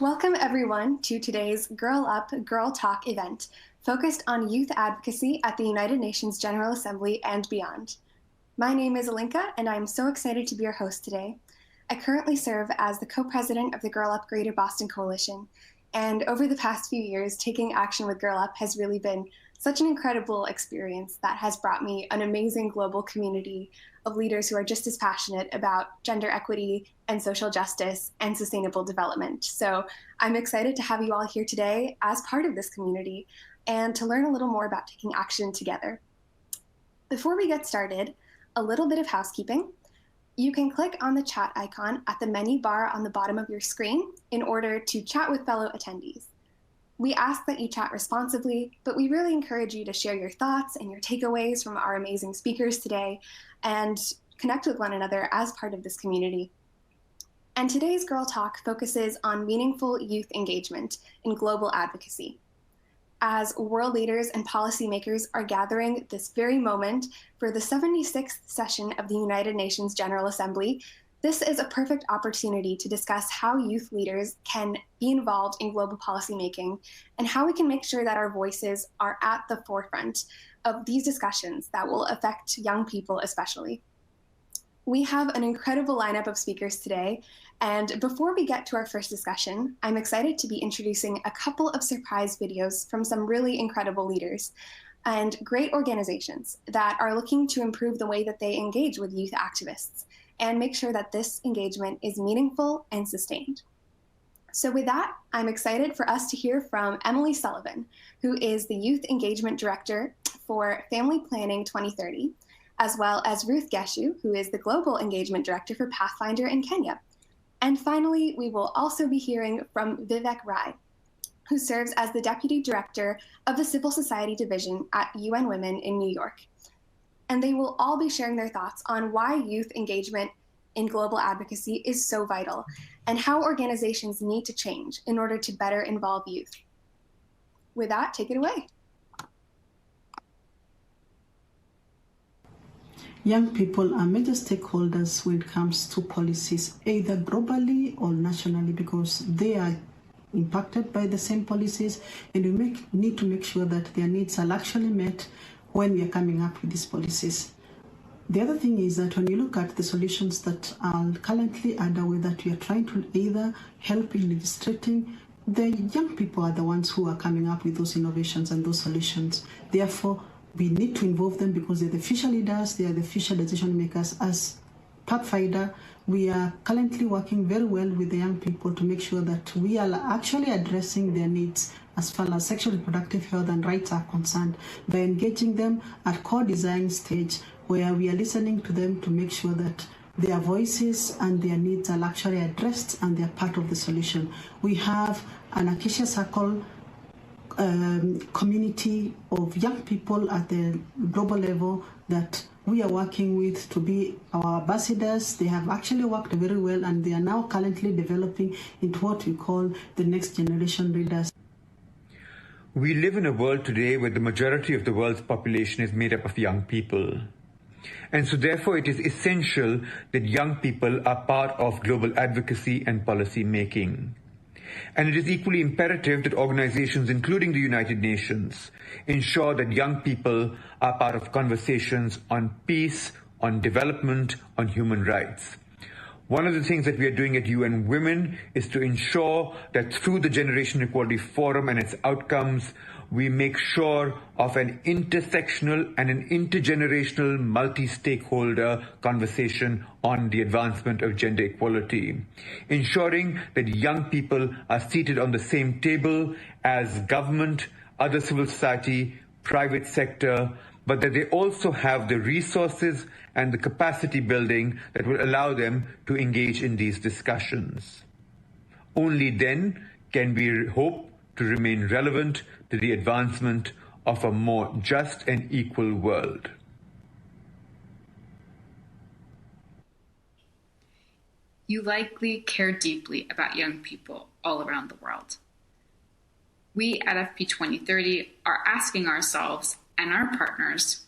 Welcome everyone to today's Girl Up, Girl Talk event, focused on youth advocacy at the United Nations General Assembly and beyond. My name is Ilinca, and I'm so excited to be your host today. I currently serve as the co-president of the Girl Up Greater Boston Coalition, and over the past few years, taking action with Girl Up has really been such an incredible experience that has brought me an amazing global community of leaders who are just as passionate about gender equity and social justice and sustainable development. So I'm excited to have you all here today as part of this community and to learn a little more about taking action together. Before we get started, a little bit of housekeeping. You can click on the chat icon at the menu bar on the bottom of your screen in order to chat with fellow attendees. We ask that you chat responsibly, but we really encourage you to share your thoughts and your takeaways from our amazing speakers today and connect with one another as part of this community. And today's Girl Talk focuses on meaningful youth engagement in global advocacy. As world leaders and policymakers are gathering this very moment for the 76th session of the United Nations General Assembly, this is a perfect opportunity to discuss how youth leaders can be involved in global policymaking and how we can make sure that our voices are at the forefront of these discussions that will affect young people especially. We have an incredible lineup of speakers today, and before we get to our first discussion, I'm excited to be introducing a couple of surprise videos from some really incredible leaders and great organizations that are looking to improve the way that they engage with youth activists and make sure that this engagement is meaningful and sustained. So with that, I'm excited for us to hear from Emily Sullivan, who is the Youth Engagement Director for Family Planning 2030, as well as Ruth Ngechu, who is the Global Engagement Director for Pathfinder in Kenya. And finally, we will also be hearing from Vivek, who serves as the Deputy Director of the Civil Society Division at UN Women in New York. And they will all be sharing their thoughts on why youth engagement in global advocacy is so vital and how organizations need to change in order to better involve youth. With that, take it away. Young people are major stakeholders when it comes to policies, either globally or nationally, because they are impacted by the same policies, and we need to make sure that their needs are actually met when we are coming up with these policies. The other thing is that when you look at the solutions that are currently underway that we are trying to either help in legislating, the young people are the ones who are coming up with those innovations and those solutions. Therefore, we need to involve them because they're the future leaders, they are the future decision makers. As Pathfinder, we are currently working very well with the young people to make sure that we are actually addressing their needs as far as sexual reproductive health and rights are concerned by engaging them at co-design stage, where we are listening to them to make sure that their voices and their needs are actually addressed and they are part of the solution. We have an Acacia Circle community of young people at the global level that we are working with to be our ambassadors. They have actually worked very well, and they are now currently developing into what we call the next generation leaders. We live in a world today where the majority of the world's population is made up of young people. And so therefore it is essential that young people are part of global advocacy and policy making. And it is equally imperative that organizations, including the United Nations, ensure that young people are part of conversations on peace, on development, on human rights. One of the things that we are doing at UN Women is to ensure that through the Generation Equality Forum and its outcomes, we make sure of an intersectional and an intergenerational multi-stakeholder conversation on the advancement of gender equality, ensuring that young people are seated on the same table as government, other civil society, private sector, but that they also have the resources and the capacity building that will allow them to engage in these discussions. Only then can we hope to remain relevant to the advancement of a more just and equal world. You likely care deeply about young people all around the world. We at FP 2030 are asking ourselves and our partners,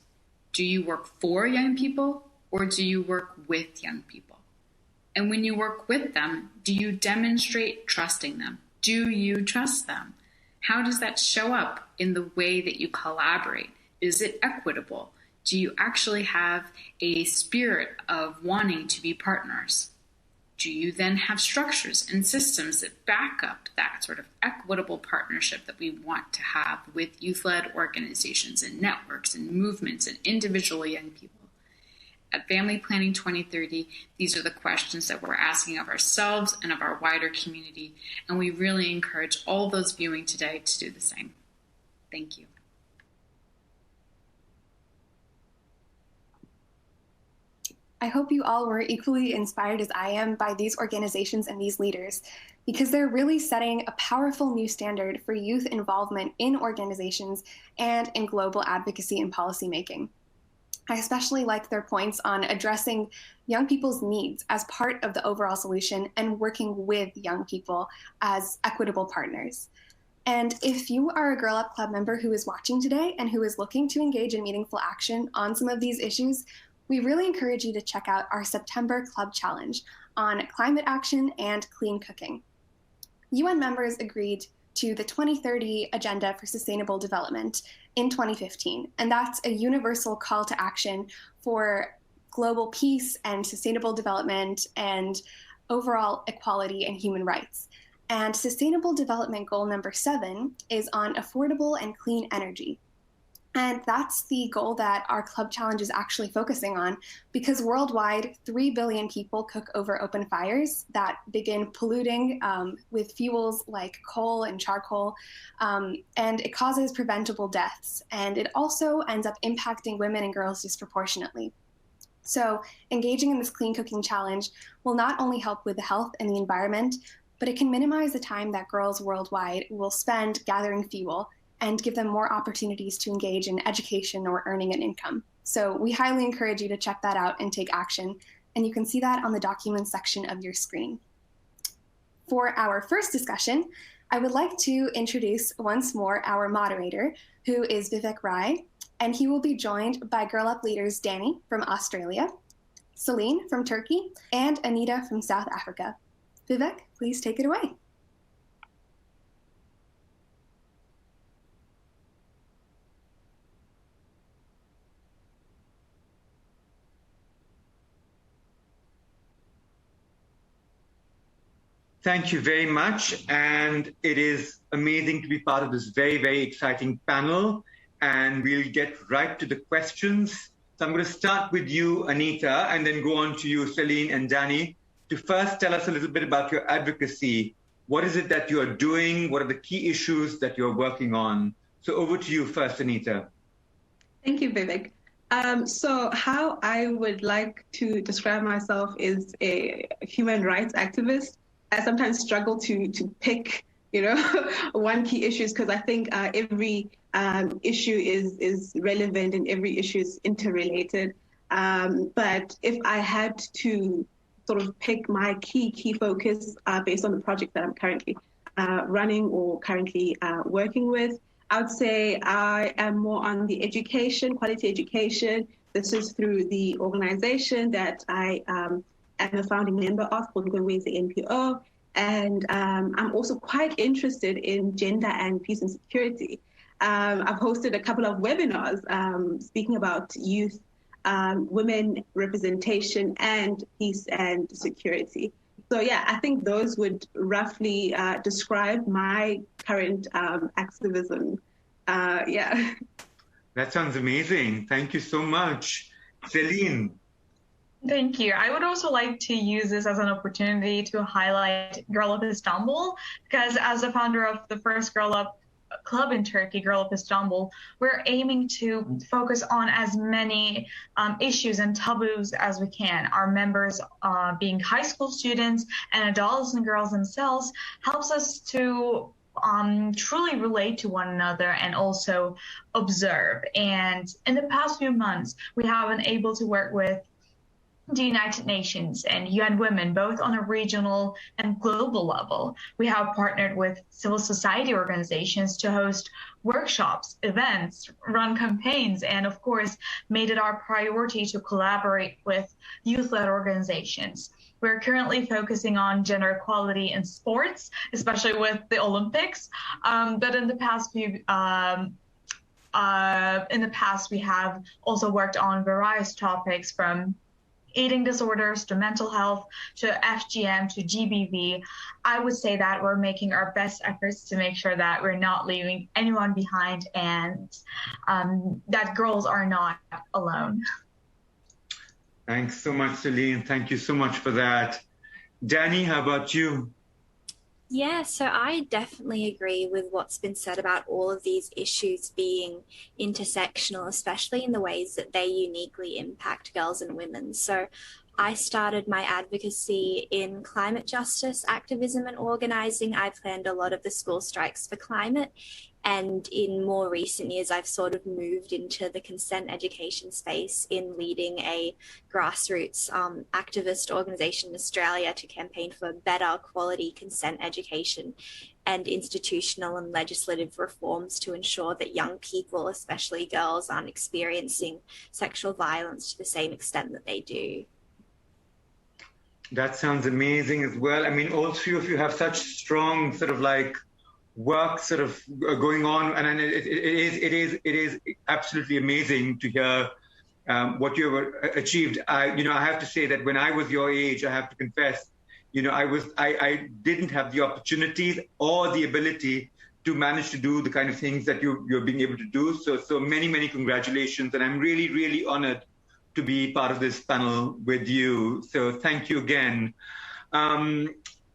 do you work for young people or do you work with young people? And when you work with them, do you demonstrate trusting them Do you trust them? How does that show up in the way that you collaborate? Is it equitable? Do you actually have a spirit of wanting to be partners? Do you then have structures and systems that back up that sort of equitable partnership that we want to have with youth-led organizations and networks and movements and individual young people? At Family Planning 2030, these are the questions that we're asking of ourselves and of our wider community, and we really encourage all those viewing today to do the same. Thank you. I hope you all were equally inspired as I am by these organizations and these leaders, because they're really setting a powerful new standard for youth involvement in organizations and in global advocacy and policymaking. I especially like their points on addressing young people's needs as part of the overall solution and working with young people as equitable partners. And if you are a Girl Up Club member who is watching today and who is looking to engage in meaningful action on some of these issues, we really encourage you to check out our September Club Challenge on climate action and clean cooking. UN members agreed to the 2030 Agenda for Sustainable Development in 2015, and that's a universal call to action for global peace and sustainable development and overall equality and human rights. And Sustainable Development Goal number 7 is on affordable and clean energy. And that's the goal that our Club Challenge is actually focusing on, because worldwide, 3 billion people cook over open fires that begin polluting with fuels like coal and charcoal, and it causes preventable deaths. And it also ends up impacting women and girls disproportionately. So engaging in this clean cooking challenge will not only help with the health and the environment, but it can minimize the time that girls worldwide will spend gathering fuel and give them more opportunities to engage in education or earning an income. So we highly encourage you to check that out and take action, and you can see that on the documents section of your screen. For our first discussion, I would like to introduce once more our moderator, who is Vivek Rai, and he will be joined by Girl Up leaders Dani from Australia, Selin from Turkey, and Anita from South Africa. Vivek, please take it away. Thank you very much. And it is amazing to be part of this very, very exciting panel. And we'll get right to the questions. So I'm going to start with you, Anita, and then go on to you, Selin and Dani, to first tell us a little bit about your advocacy. What is it that you are doing? What are the key issues that you're working on? So over to you first, Anita. Thank you, Vivek. So how I would like to describe myself is a human rights activist. I sometimes struggle to pick, one key issue, because I think every issue is relevant and every issue is interrelated. But if I had to sort of pick my key focus based on the project that I'm currently running or currently working with, I would say I am more on the education, quality education. This is through the organization that I am a founding member of, called UNGA and the NPO. And I'm also quite interested in gender and peace and security. I've hosted a couple of webinars speaking about youth, women representation, and peace and security. So yeah, I think those would roughly describe my current activism. Yeah. That sounds amazing. Thank you so much. Selin. Thank you. I would also like to use this as an opportunity to highlight Girl Up Istanbul, because as a founder of the first Girl Up club in Turkey, Girl Up Istanbul, we're aiming to focus on as many issues and taboos as we can. Our members, being high school students and adolescent and girls themselves, helps us to truly relate to one another and also observe. And in the past few months, we have been able to work with the United Nations and UN Women, both on a regional and global level. We have partnered with civil society organizations to host workshops, events, run campaigns, and of course, made it our priority to collaborate with youth-led organizations. We're currently focusing on gender equality in sports, especially with the Olympics. But in the past, we have also worked on various topics from eating disorders to mental health to FGM to GBV. I would say that we're making our best efforts to make sure that we're not leaving anyone behind and that girls are not alone. Thanks so much, Selin. Thank you so much for that. Dani, how about you? Yeah, so I definitely agree with what's been said about all of these issues being intersectional, especially in the ways that they uniquely impact girls and women. So I started my advocacy in climate justice activism and organising. I planned a lot of the school strikes for climate. And in more recent years, I've sort of moved into the consent education space in leading a grassroots activist organisation in Australia to campaign for better quality consent education and institutional and legislative reforms to ensure that young people, especially girls, aren't experiencing sexual violence to the same extent that they do. That sounds amazing as well. I mean, all three of you have such strong sort of like work sort of going on, and it is absolutely amazing to hear what you have achieved. I have to say that when I was your age, I have to confess, I didn't have the opportunities or the ability to manage to do the kind of things that you're being able to do. So many congratulations, and I'm really, really honored to be part of this panel with you. So thank you again.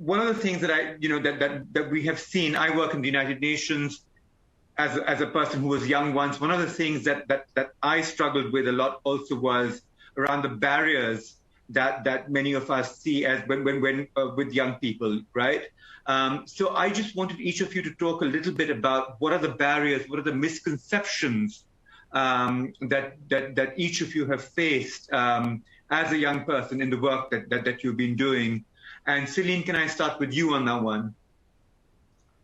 One of the things that that we have seen, I work in the United Nations as a person who was young once. One of the things that I struggled with a lot also was around the barriers that many of us see as when with young people, right? So I just wanted each of you to talk a little bit about what are the barriers, what are the misconceptions that each of you have faced as a young person in the work that you've been doing. And Selin, can I start with you on that one?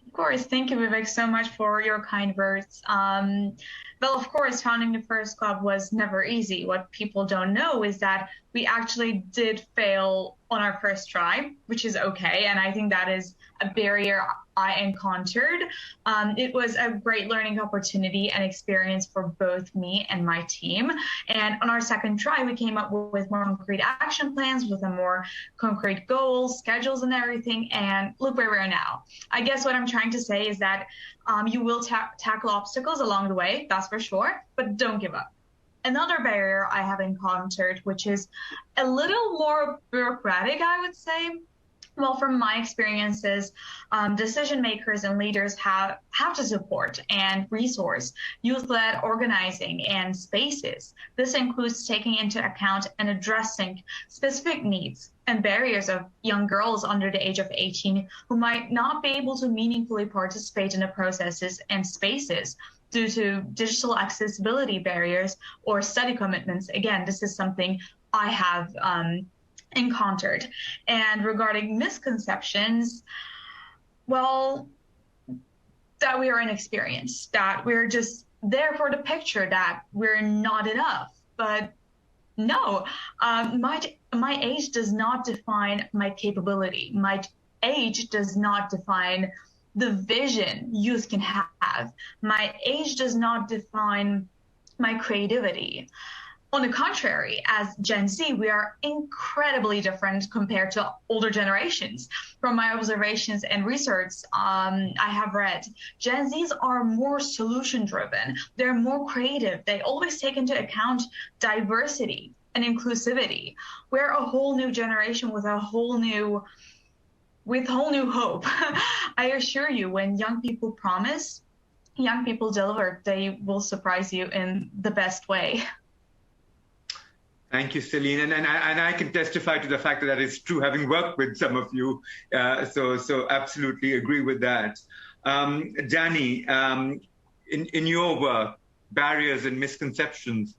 Of course. Thank you, Vivek, so much for your kind words. Well, of course, founding the first club was never easy. What people don't know is that we actually did fail on our first try, which is okay. And I think that is a barrier I encountered. It was a great learning opportunity and experience for both me and my team. And on our second try, we came up with more concrete action plans with a more concrete goals, schedules, and everything. And look where we are now. I guess what I'm trying to say is that you will tackle obstacles along the way, that's for sure, but don't give up. Another barrier I have encountered, which is a little more bureaucratic, I would say. Well, from my experiences, decision makers and leaders have to support and resource youth-led organizing and spaces. This includes taking into account and addressing specific needs and barriers of young girls under the age of 18 who might not be able to meaningfully participate in the processes and spaces due to digital accessibility barriers or study commitments. Again, this is something I have encountered. And regarding misconceptions, well, that we are inexperienced, that we're just there for the picture, that we're not enough. But no, my age does not define my capability. My age does not define the vision youth can have. My age does not define my creativity. On the contrary, as Gen Z, we are incredibly different compared to older generations. From my observations and research I have read, Gen Zs are more solution-driven. They're more creative. They always take into account diversity and inclusivity. We're a whole new generation with whole new hope. I assure you, when young people promise, young people deliver. They will surprise you in the best way. Thank you, Selin, and I can testify to the fact that is true, having worked with some of you. So absolutely agree with that. Dani, in your work, barriers and misconceptions.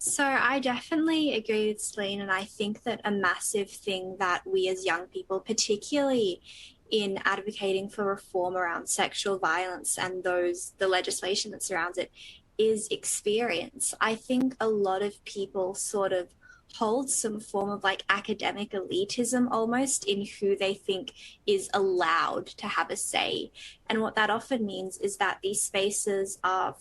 So I definitely agree with Selin, and I think that a massive thing that we as young people, particularly in advocating for reform around sexual violence and the legislation that surrounds it, is experience. I think a lot of people sort of hold some form of like academic elitism almost in who they think is allowed to have a say. And what that often means is that these spaces are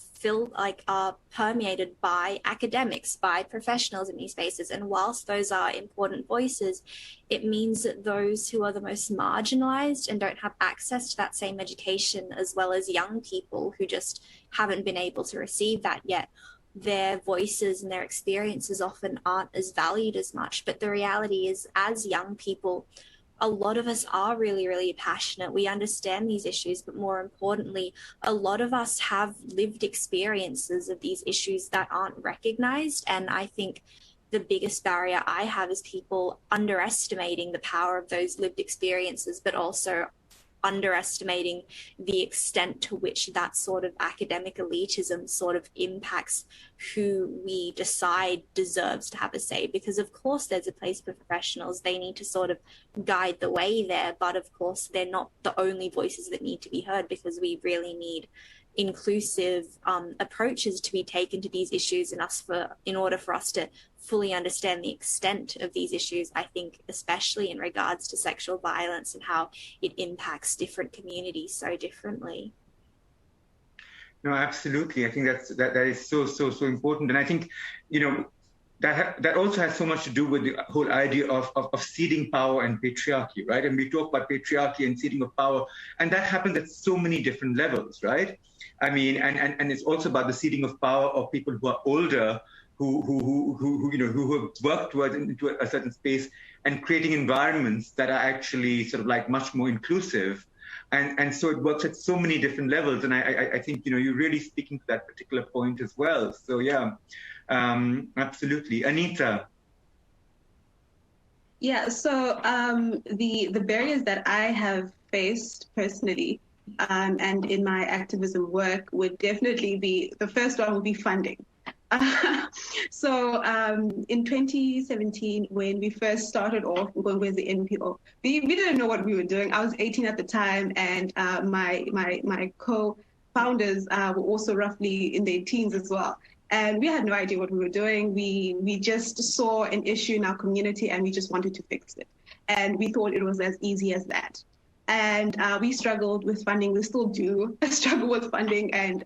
permeated by academics, by professionals in these spaces. And whilst those are important voices, it means that those who are the most marginalized and don't have access to that same education, as well as young people who just haven't been able to receive that yet, their voices and their experiences often aren't as valued as much. But the reality is, as young people, a lot of us are really, really passionate. We understand these issues, but more importantly, a lot of us have lived experiences of these issues that aren't recognized. And I think the biggest barrier I have is people underestimating the power of those lived experiences, but also underestimating the extent to which that sort of academic elitism sort of impacts who we decide deserves to have a say. Because of course there's a place for professionals, they need to sort of guide the way there, but of course they're not the only voices that need to be heard, because we really need inclusive approaches to be taken to these issues in order for us to fully understand the extent of these issues. I think especially in regards to sexual violence and how it impacts different communities so differently. No, absolutely. I think that is so important. And I think, that also has so much to do with the whole idea of ceding power and patriarchy, right? And we talk about patriarchy and ceding of power, and that happens at so many different levels, right? I mean, and it's also about the ceding of power of people who are older, who have worked towards into a certain space and creating environments that are actually sort of like much more inclusive. And so it works at so many different levels. And I think, you're really speaking to that particular point as well. So yeah, absolutely. Anita. Yeah, so the barriers that I have faced personally and in my activism work would definitely be, the first one would be funding. So in 2017, when we first started off going with the NPO, we didn't know what we were doing. I was 18 at the time, and my co-founders were also roughly in their teens as well. And we had no idea what we were doing. We just saw an issue in our community and we just wanted to fix it. And we thought it was as easy as that. And we struggled with funding. We still do struggle with funding and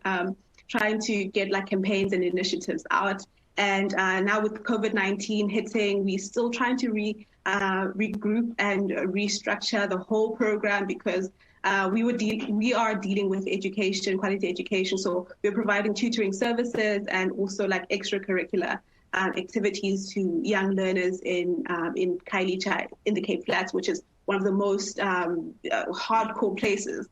trying to get like campaigns and initiatives out. And now with COVID-19 hitting, we're still trying to regroup and restructure the whole program, because we are dealing with education, quality education. So we're providing tutoring services and also like extracurricular activities to young learners in Ilinca, in the Cape Flats, which is one of the most hardcore places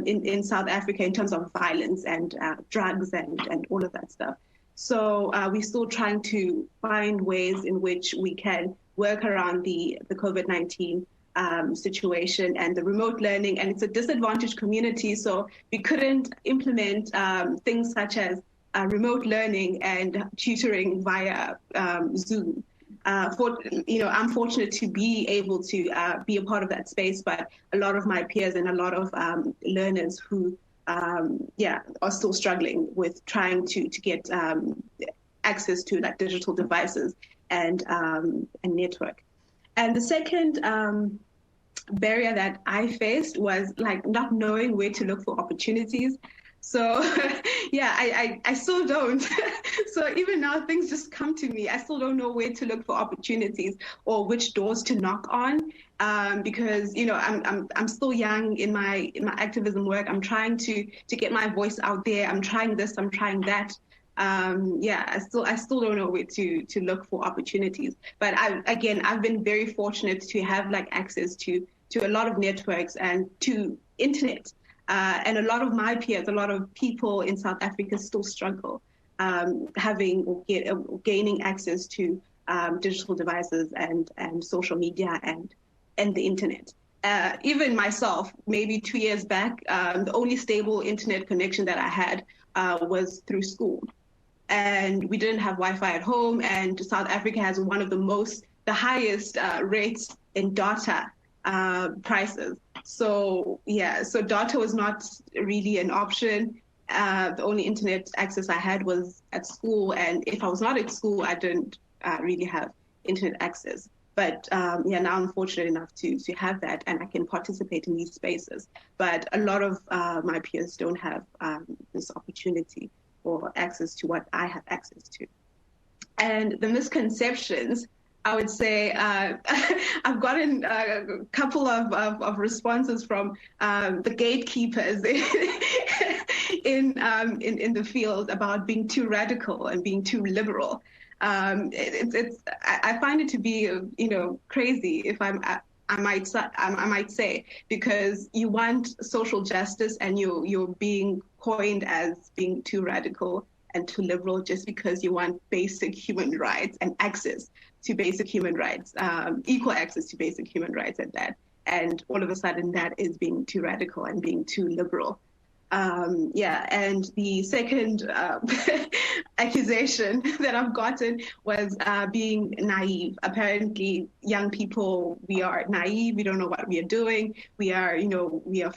in South Africa in terms of violence and drugs and all of that stuff. So we're still trying to find ways in which we can work around the COVID-19 situation and the remote learning. And it's a disadvantaged community, so we couldn't implement things such as remote learning and tutoring via Zoom. I'm fortunate to be able to be a part of that space, but a lot of my peers and a lot of learners who are still struggling with trying to get access to like digital devices and network. And the second barrier that I faced was like not knowing where to look for opportunities. So I still don't. So even now things just come to me. I still don't know where to look for opportunities or which doors to knock on, because I'm still young in my activism work. I'm trying to get my voice out there. I'm trying this, I'm trying that. I still don't know where to look for opportunities. But I've been very fortunate to have like access to a lot of networks and to internet. And a lot of my peers, a lot of people in South Africa still struggle having or gaining access to digital devices and social media and the internet. Even myself, maybe 2 years back, the only stable internet connection that I had was through school. And we didn't have Wi-Fi at home, and South Africa has one of the highest rates in data prices. So data was not really an option. The only internet access I had was at school, and if I was not at school, I didn't really have internet access. But yeah, now I'm fortunate enough to have that, and I can participate in these spaces. But a lot of my peers don't have this opportunity or access to what I have access to. And the misconceptions, I would say, I've gotten a couple of responses from the gatekeepers in the field about being too radical and being too liberal. I find it to be, crazy, if I might say, because you want social justice and you're being coined as being too radical and too liberal just because you want basic human rights and access to basic human rights, equal access to basic human rights at that. And all of a sudden that is being too radical and being too liberal. And the second accusation that I've gotten was being naive. Apparently, young people, we are naive. We don't know what we are doing. We are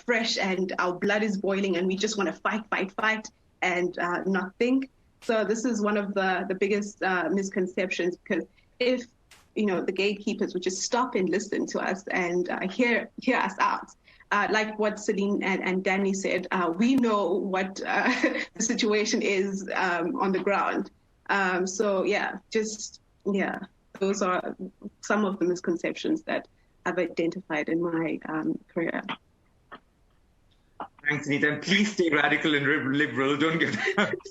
fresh and our blood is boiling and we just want to fight and not think. So this is one of the biggest misconceptions, because if, the gatekeepers would just stop and listen to us and hear us out. Like what Selin and Dani said, we know what the situation is on the ground. Those are some of the misconceptions that I've identified in my career. Thanks, Anita. And please stay radical and liberal. Don't get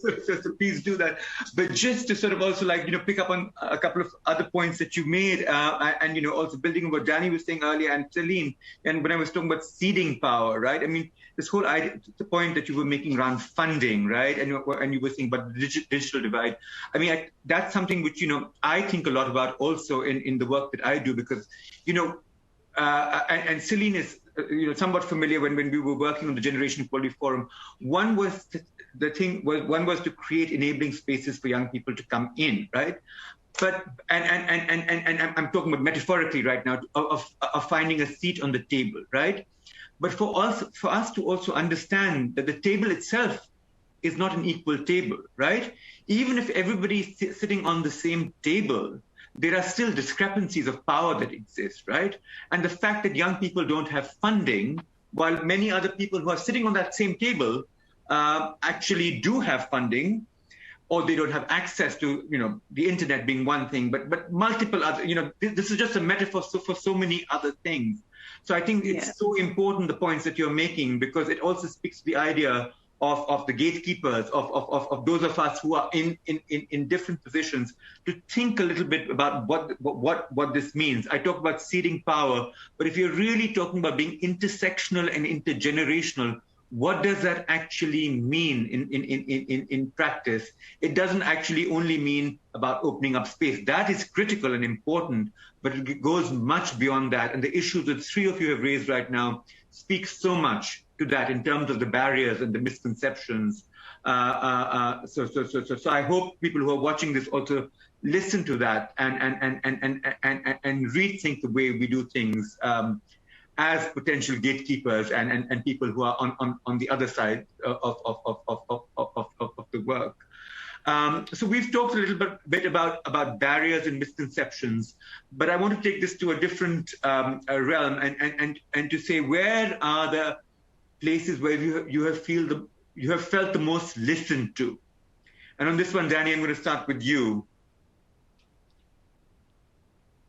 so please do that. But just to sort of also pick up on a couple of other points that you made, and also building on what Dani was saying earlier and Selin, and when I was talking about seeding power, right? I mean, this whole idea, the point that you were making around funding, right? And you were saying about the digital divide. I mean, that's something which I think a lot about also in the work that I do, because and Selin is somewhat familiar when we were working on the Generation Equality Forum. One was to create enabling spaces for young people to come in, right? But and I'm talking about metaphorically right now of finding a seat on the table, right? But for us to also understand that the table itself is not an equal table, right? Even if everybody's sitting on the same table, there are still discrepancies of power that exist, right? And the fact that young people don't have funding, while many other people who are sitting on that same table actually do have funding, or they don't have access to, the internet being one thing, but multiple other, this is just a metaphor for so many other things. So I think it's so important, the points that you're making, because it also speaks to the idea of the gatekeepers, of those of us who are in different positions, to think a little bit about what this means. I talk about ceding power, but if you're really talking about being intersectional and intergenerational, what does that actually mean in practice? It doesn't actually only mean about opening up space. That is critical and important, but it goes much beyond that. And the issues that three of you have raised right now speak so much to that in terms of the barriers and the misconceptions. So I hope people who are watching this also listen to that and rethink the way we do things as potential gatekeepers and people who are on the other side of the work. So we've talked a little bit about barriers and misconceptions, but I want to take this to a different realm and to say, where are the places where you have felt the most listened to? And on this one, Dani, I'm going to start with you.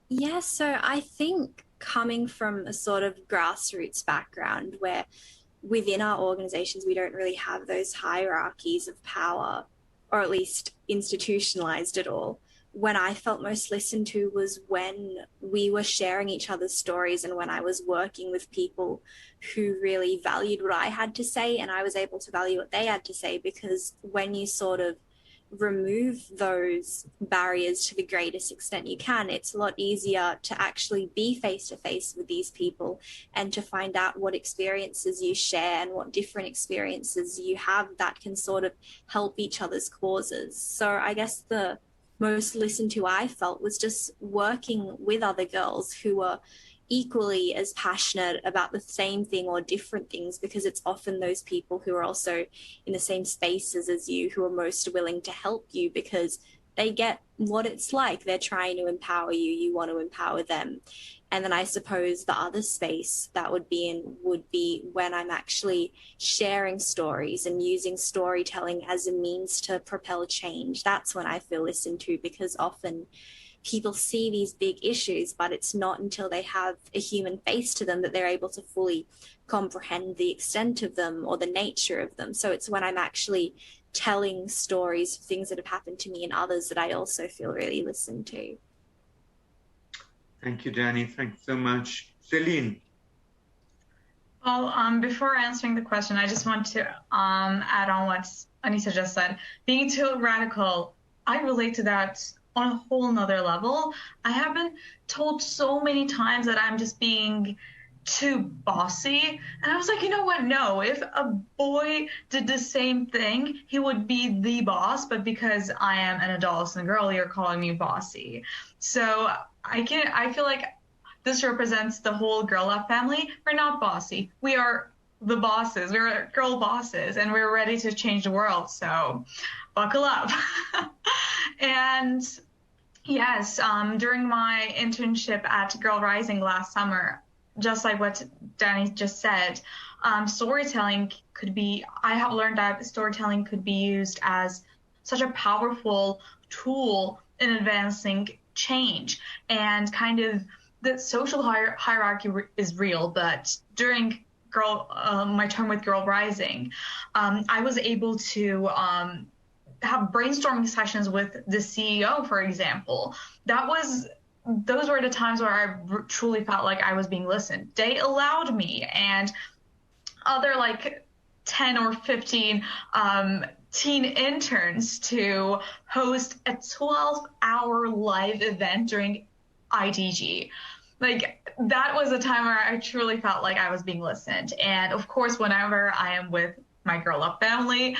Yeah, so I think coming from a sort of grassroots background where within our organizations we don't really have those hierarchies of power, or at least institutionalized at all, when I felt most listened to was when we were sharing each other's stories and when I was working with people who really valued what I had to say and I was able to value what they had to say, because when you sort of remove those barriers to the greatest extent you can, it's a lot easier to actually be face to face with these people and to find out what experiences you share and what different experiences you have that can sort of help each other's causes. So I guess the most listened to I felt was just working with other girls who were equally as passionate about the same thing or different things, because it's often those people who are also in the same spaces as you who are most willing to help you, because they get what it's like. They're trying to empower you. You want to empower them. And then I suppose the other space that would be in would be when I'm actually sharing stories and using storytelling as a means to propel change. That's when I feel listened to, because often people see these big issues, but it's not until they have a human face to them that they're able to fully comprehend the extent of them or the nature of them. So it's when I'm actually telling stories of things that have happened to me and others that I also feel really listened to. Thank you, Dani. Thanks so much. Selin. Well, before answering the question, I just want to add on what Anita just said. Being too radical, I relate to that on a whole nother level. I have been told so many times that I'm just being too bossy. And I was like, you know what? No, if a boy did the same thing, he would be the boss. But because I am an adolescent girl, you're calling me bossy. So I feel like this represents the whole Girl Up family. We're not bossy. We are the bosses. We're girl bosses, and we're ready to change the world. So buckle up. And yes, during my internship at Girl Rising last summer, just like what Dani just said, storytelling could be, I have learned that storytelling could be used as such a powerful tool in advancing change. And kind of the social hierarchy is real, but during my term with Girl Rising, I was able to have brainstorming sessions with the CEO, for example. Those were the times where I truly felt like I was being listened. They allowed me and other like 10 or 15 teen interns to host a 12-hour live event during IDG. Like, that was a time where I truly felt like I was being listened. And of course, whenever I am with my Girl Up family,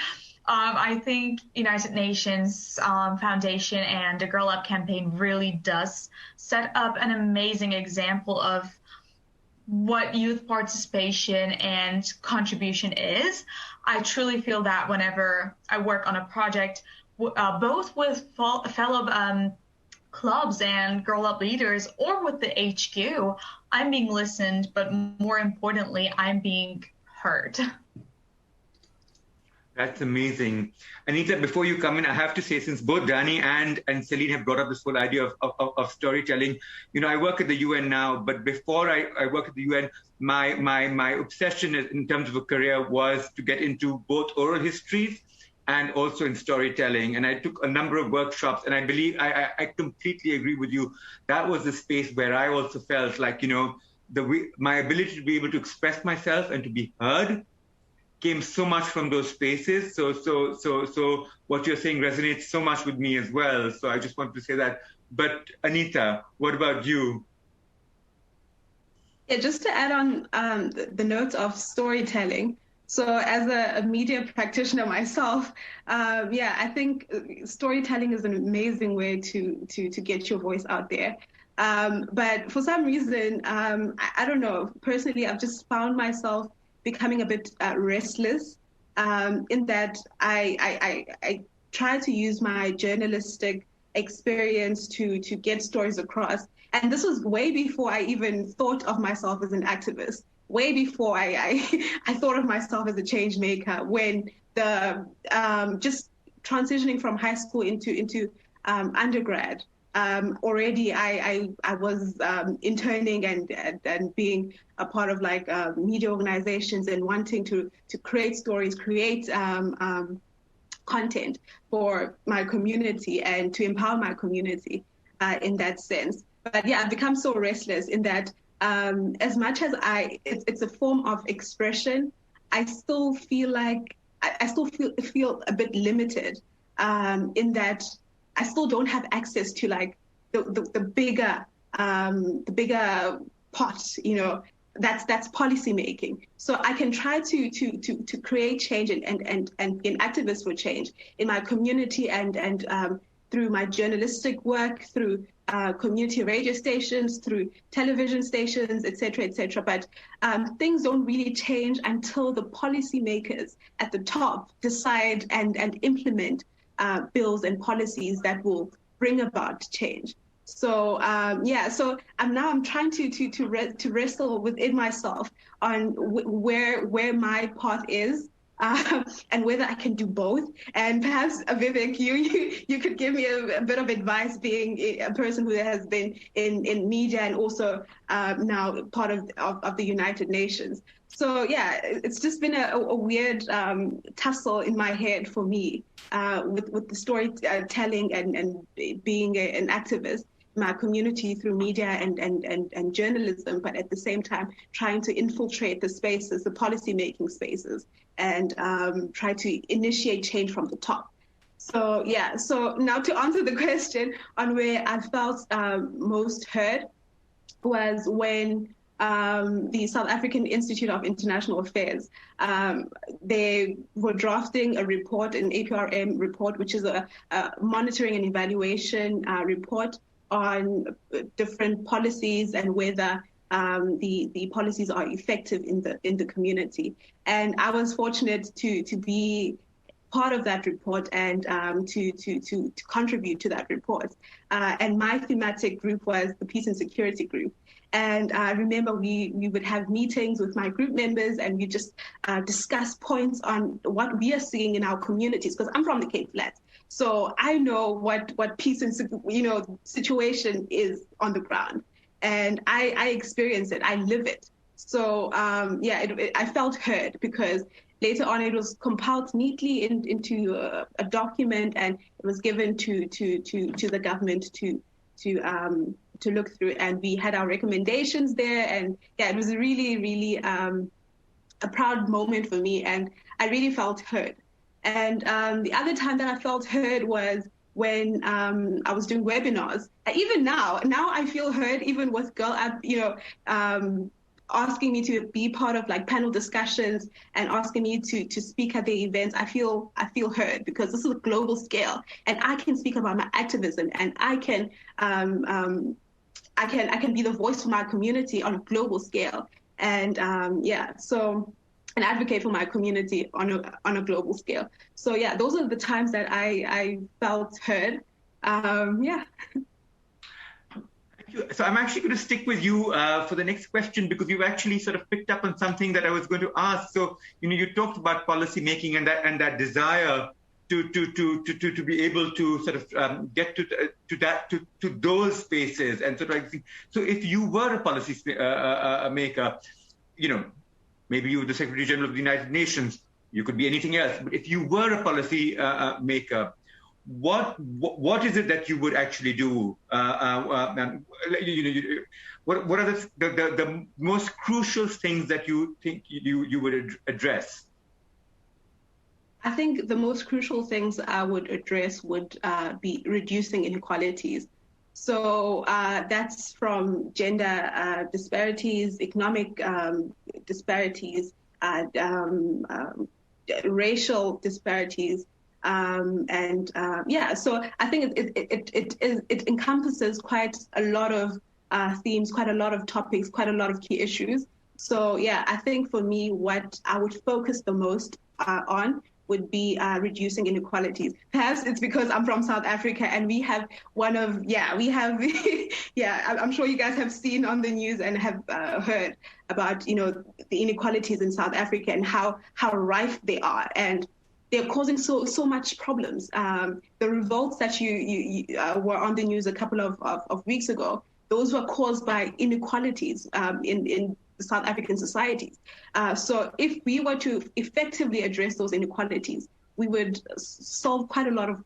I think United Nations Foundation and the Girl Up campaign really does set up an amazing example of what youth participation and contribution is. I truly feel that whenever I work on a project, both with fellow clubs and Girl Up leaders or with the HQ, I'm being listened, but more importantly, I'm being heard. That's amazing. Anita, before you come in, I have to say, since both Dani and Selin have brought up this whole idea of storytelling, I work at the UN now, but before I work at the UN, my obsession in terms of a career was to get into both oral histories and also in storytelling. And I took a number of workshops, and I believe I completely agree with you. That was the space where I also felt like, my ability to be able to express myself and to be heard came so much from those spaces. So what you're saying resonates so much with me as well. So I just want to say that. But Anita, what about you? Yeah, just to add on the notes of storytelling. So as a media practitioner myself, I think storytelling is an amazing way to get your voice out there. But for some reason, I don't know, personally, I've just found myself becoming a bit restless in that I try to use my journalistic experience to get stories across. And this was way before I even thought of myself as an activist, way before I thought of myself as a change maker, when the just transitioning from high school into undergrad. Already I was interning and being a part of like media organizations and wanting to create stories, create content for my community and to empower my community in that sense. But yeah, I've become so restless in that as much as it's a form of expression, I still feel like I still feel a bit limited in that I still don't have access to like the bigger pot, that's policy making. So I can try to create change and be an activist for change in my community and through my journalistic work, through community radio stations, through television stations, et cetera, but things don't really change until the policymakers at the top decide and implement bills and policies that will bring about change. So so I'm trying to wrestle within myself on where my path is. And whether I can do both. And perhaps, Vivek, you could give me a bit of advice, being a person who has been in media and also now part of the United Nations. So yeah, it's just been a weird tussle in my head for me with the storytelling and being an activist in my community through media and journalism, but at the same time trying to infiltrate the spaces, the policy-making spaces, and try to initiate change from the top. So yeah, so now to answer the question on where I felt most heard was when the South African Institute of International Affairs, they were drafting a report, an APRM report, which is a monitoring and evaluation report on different policies and whether the policies are effective in the community. And I was fortunate to be part of that report and to contribute to that report. And my thematic group was the Peace and Security group. And I remember we would have meetings with my group members and we just discuss points on what we are seeing in our communities, because I'm from the Cape Flats. So I know what peace and situation is on the ground. And I experience it, I live it. So I felt heard because later on it was compiled neatly into a document and it was given to the government to look through, and we had our recommendations there, and yeah, it was really, really a proud moment for me, and I really felt heard. And the other time that I felt heard was when I was doing webinars. Even now I feel heard, even with Girl Up, asking me to be part of like panel discussions and asking me to speak at the events. I feel heard because this is a global scale, and I can speak about my activism, and I can be the voice for my community on a global scale, and and advocate for my community on a global scale. So yeah, those are the times that I felt heard. So I'm actually going to stick with you for the next question, because you've actually sort of picked up on something that I was going to ask. So you talked about policy making and that desire to be able to sort of get to those spaces and sort of. So if you were a policy maker, maybe you were the Secretary General of the United Nations, you could be anything else. But if you were a policy maker, what is it that you would actually do? What are the most crucial things that you think you would address? I think the most crucial things I would address would be reducing inequalities. So that's from gender disparities, economic disparities, racial disparities, So I think it encompasses quite a lot of themes, quite a lot of topics, quite a lot of key issues. So yeah, I think for me, what I would focus the most on would be reducing inequalities. Perhaps it's because I'm from South Africa and we have I'm sure you guys have seen on the news and have heard about, the inequalities in South Africa and how rife they are. And they're causing so much problems. The revolts that you were on the news a couple of weeks ago, those were caused by inequalities in the South African societies. So if we were to effectively address those inequalities, we would solve quite a lot of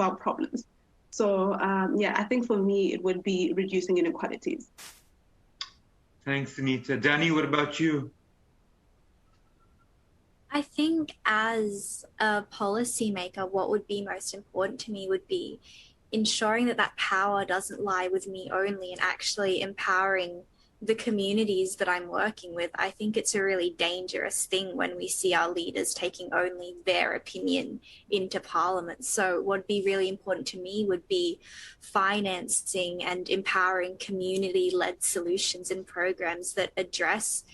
our problems. So I think for me, it would be reducing inequalities. Thanks, Anita. Dani, what about you? I think as a policymaker, what would be most important to me would be ensuring that power doesn't lie with me only and actually empowering the communities that I'm working with. I think it's a really dangerous thing when we see our leaders taking only their opinion into Parliament. So what would be really important to me would be financing and empowering community-led solutions and programs that address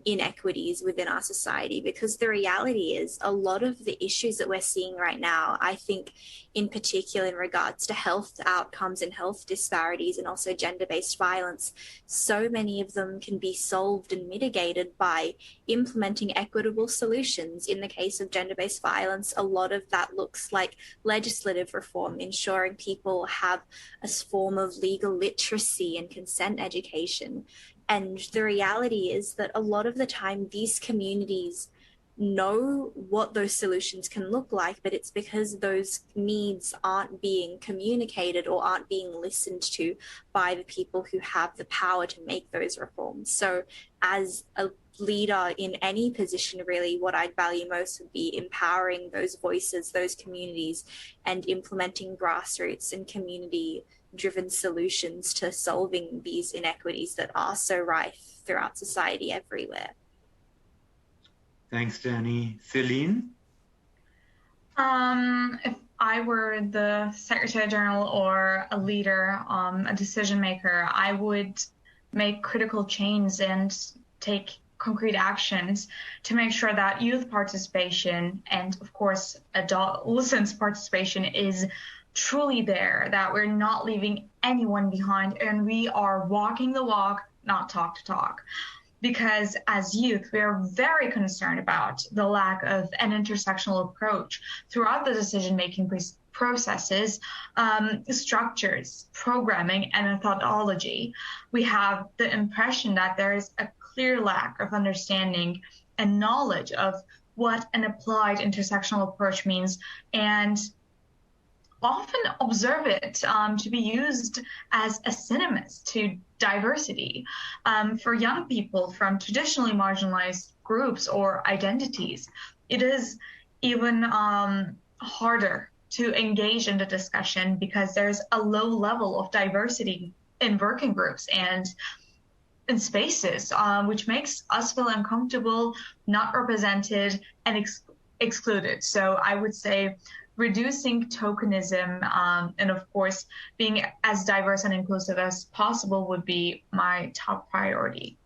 inequities within our society, because the reality is a lot of the issues that we're seeing right now, I think in particular in regards to health outcomes and health disparities and also gender-based violence, so many of them can be solved and mitigated by implementing equitable solutions. In the case of gender-based violence, a lot of that looks like legislative reform, ensuring people have a form of legal literacy and consent education. And the reality is that a lot of the time these communities know what those solutions can look like, but it's because those needs aren't being communicated or aren't being listened to by the people who have the power to make those reforms. So as a leader in any position, really, what I'd value most would be empowering those voices, those communities, and implementing grassroots and community-driven solutions to solving these inequities that are so rife throughout society everywhere. Thanks, Dani. Selin? If I were the Secretary General or a leader, a decision maker, I would make critical change and take concrete actions to make sure that youth participation and, of course, adolescents' participation is truly there, that we're not leaving anyone behind, and we are walking the walk, not talk the talk. Because as youth, we are very concerned about the lack of an intersectional approach throughout the decision-making processes, structures, programming, and methodology. We have the impression that there is a clear lack of understanding and knowledge of what an applied intersectional approach means, and often observe it to be used as a synonym to diversity. For young people from traditionally marginalized groups or identities, it is even harder to engage in the discussion because there's a low level of diversity in working groups and in spaces, which makes us feel uncomfortable, not represented, and excluded. So I would say reducing tokenism and, of course, being as diverse and inclusive as possible would be my top priority.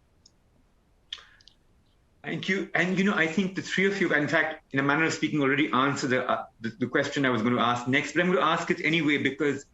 Thank you. And, I think the three of you, in fact, in a manner of speaking, already answered the question I was going to ask next. But I'm going to ask it anyway, because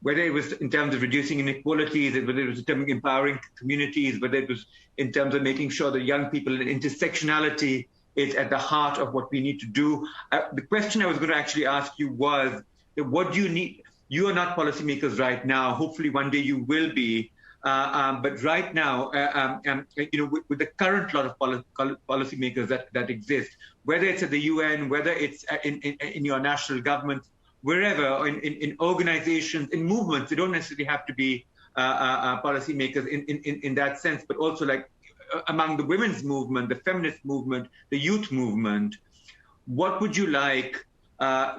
whether it was in terms of reducing inequalities, whether it was in terms of empowering communities, whether it was in terms of making sure that young people and intersectionality is at the heart of what we need to do. The question I was going to actually ask you was, what do you need? You are not policymakers right now. Hopefully one day you will be. But right now, with the current lot of policymakers that exist, whether it's at the UN, whether it's in your national government, wherever, in organizations, in movements, they don't necessarily have to be policymakers in that sense, but also like among the women's movement, the feminist movement, the youth movement. What would you like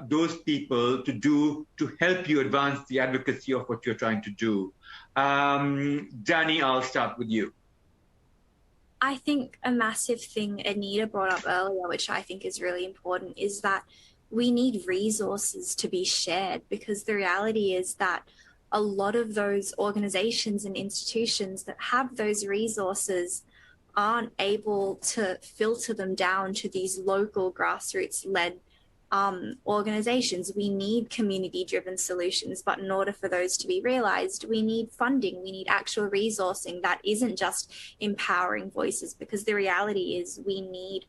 those people to do to help you advance the advocacy of what you're trying to do? Dani, I'll start with you. I think a massive thing Anita brought up earlier, which I think is really important, is that we need resources to be shared, because the reality is that a lot of those organizations and institutions that have those resources aren't able to filter them down to these local grassroots-led organizations. We need community-driven solutions, but in order for those to be realized, we need funding, we need actual resourcing that isn't just empowering voices, because the reality is we need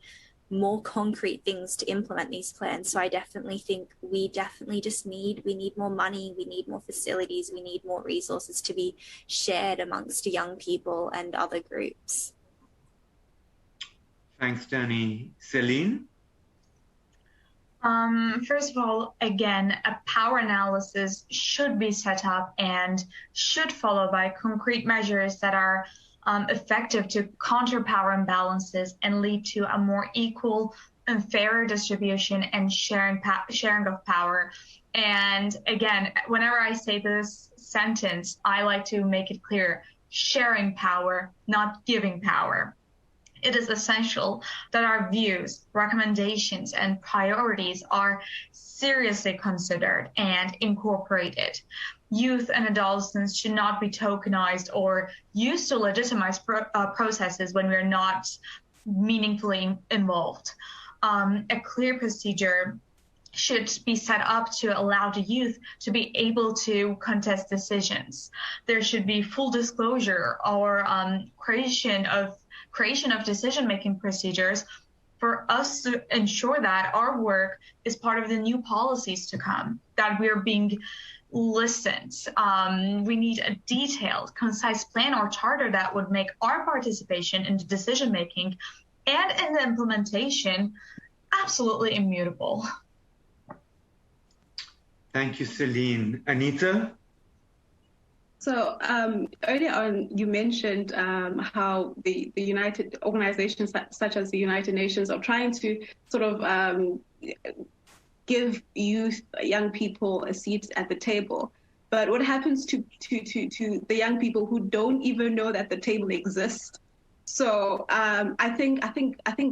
more concrete things to implement these plans. So I definitely think we need more money, we need more facilities, we need more resources to be shared amongst young people and other groups. Thanks, Dani. Selin? First of all, again, a power analysis should be set up and should follow by concrete measures that are effective to counter power imbalances and lead to a more equal and fairer distribution and sharing of power. And again, whenever I say this sentence, I like to make it clear: sharing power, not giving power. It is essential that our views, recommendations, and priorities are seriously considered and incorporated. Youth and adolescents should not be tokenized or used to legitimize processes when we're not meaningfully involved. A clear procedure should be set up to allow the youth to be able to contest decisions. There should be full disclosure or creation of decision-making procedures for us to ensure that our work is part of the new policies to come, that we're being listened. We need a detailed, concise plan or charter that would make our participation in the decision-making and in the implementation absolutely immutable. Thank you, Selin. Anita? So earlier on, you mentioned how the United organizations such as the United Nations are trying to sort of give youth, young people a seat at the table. But what happens to the young people who don't even know that the table exists? So I think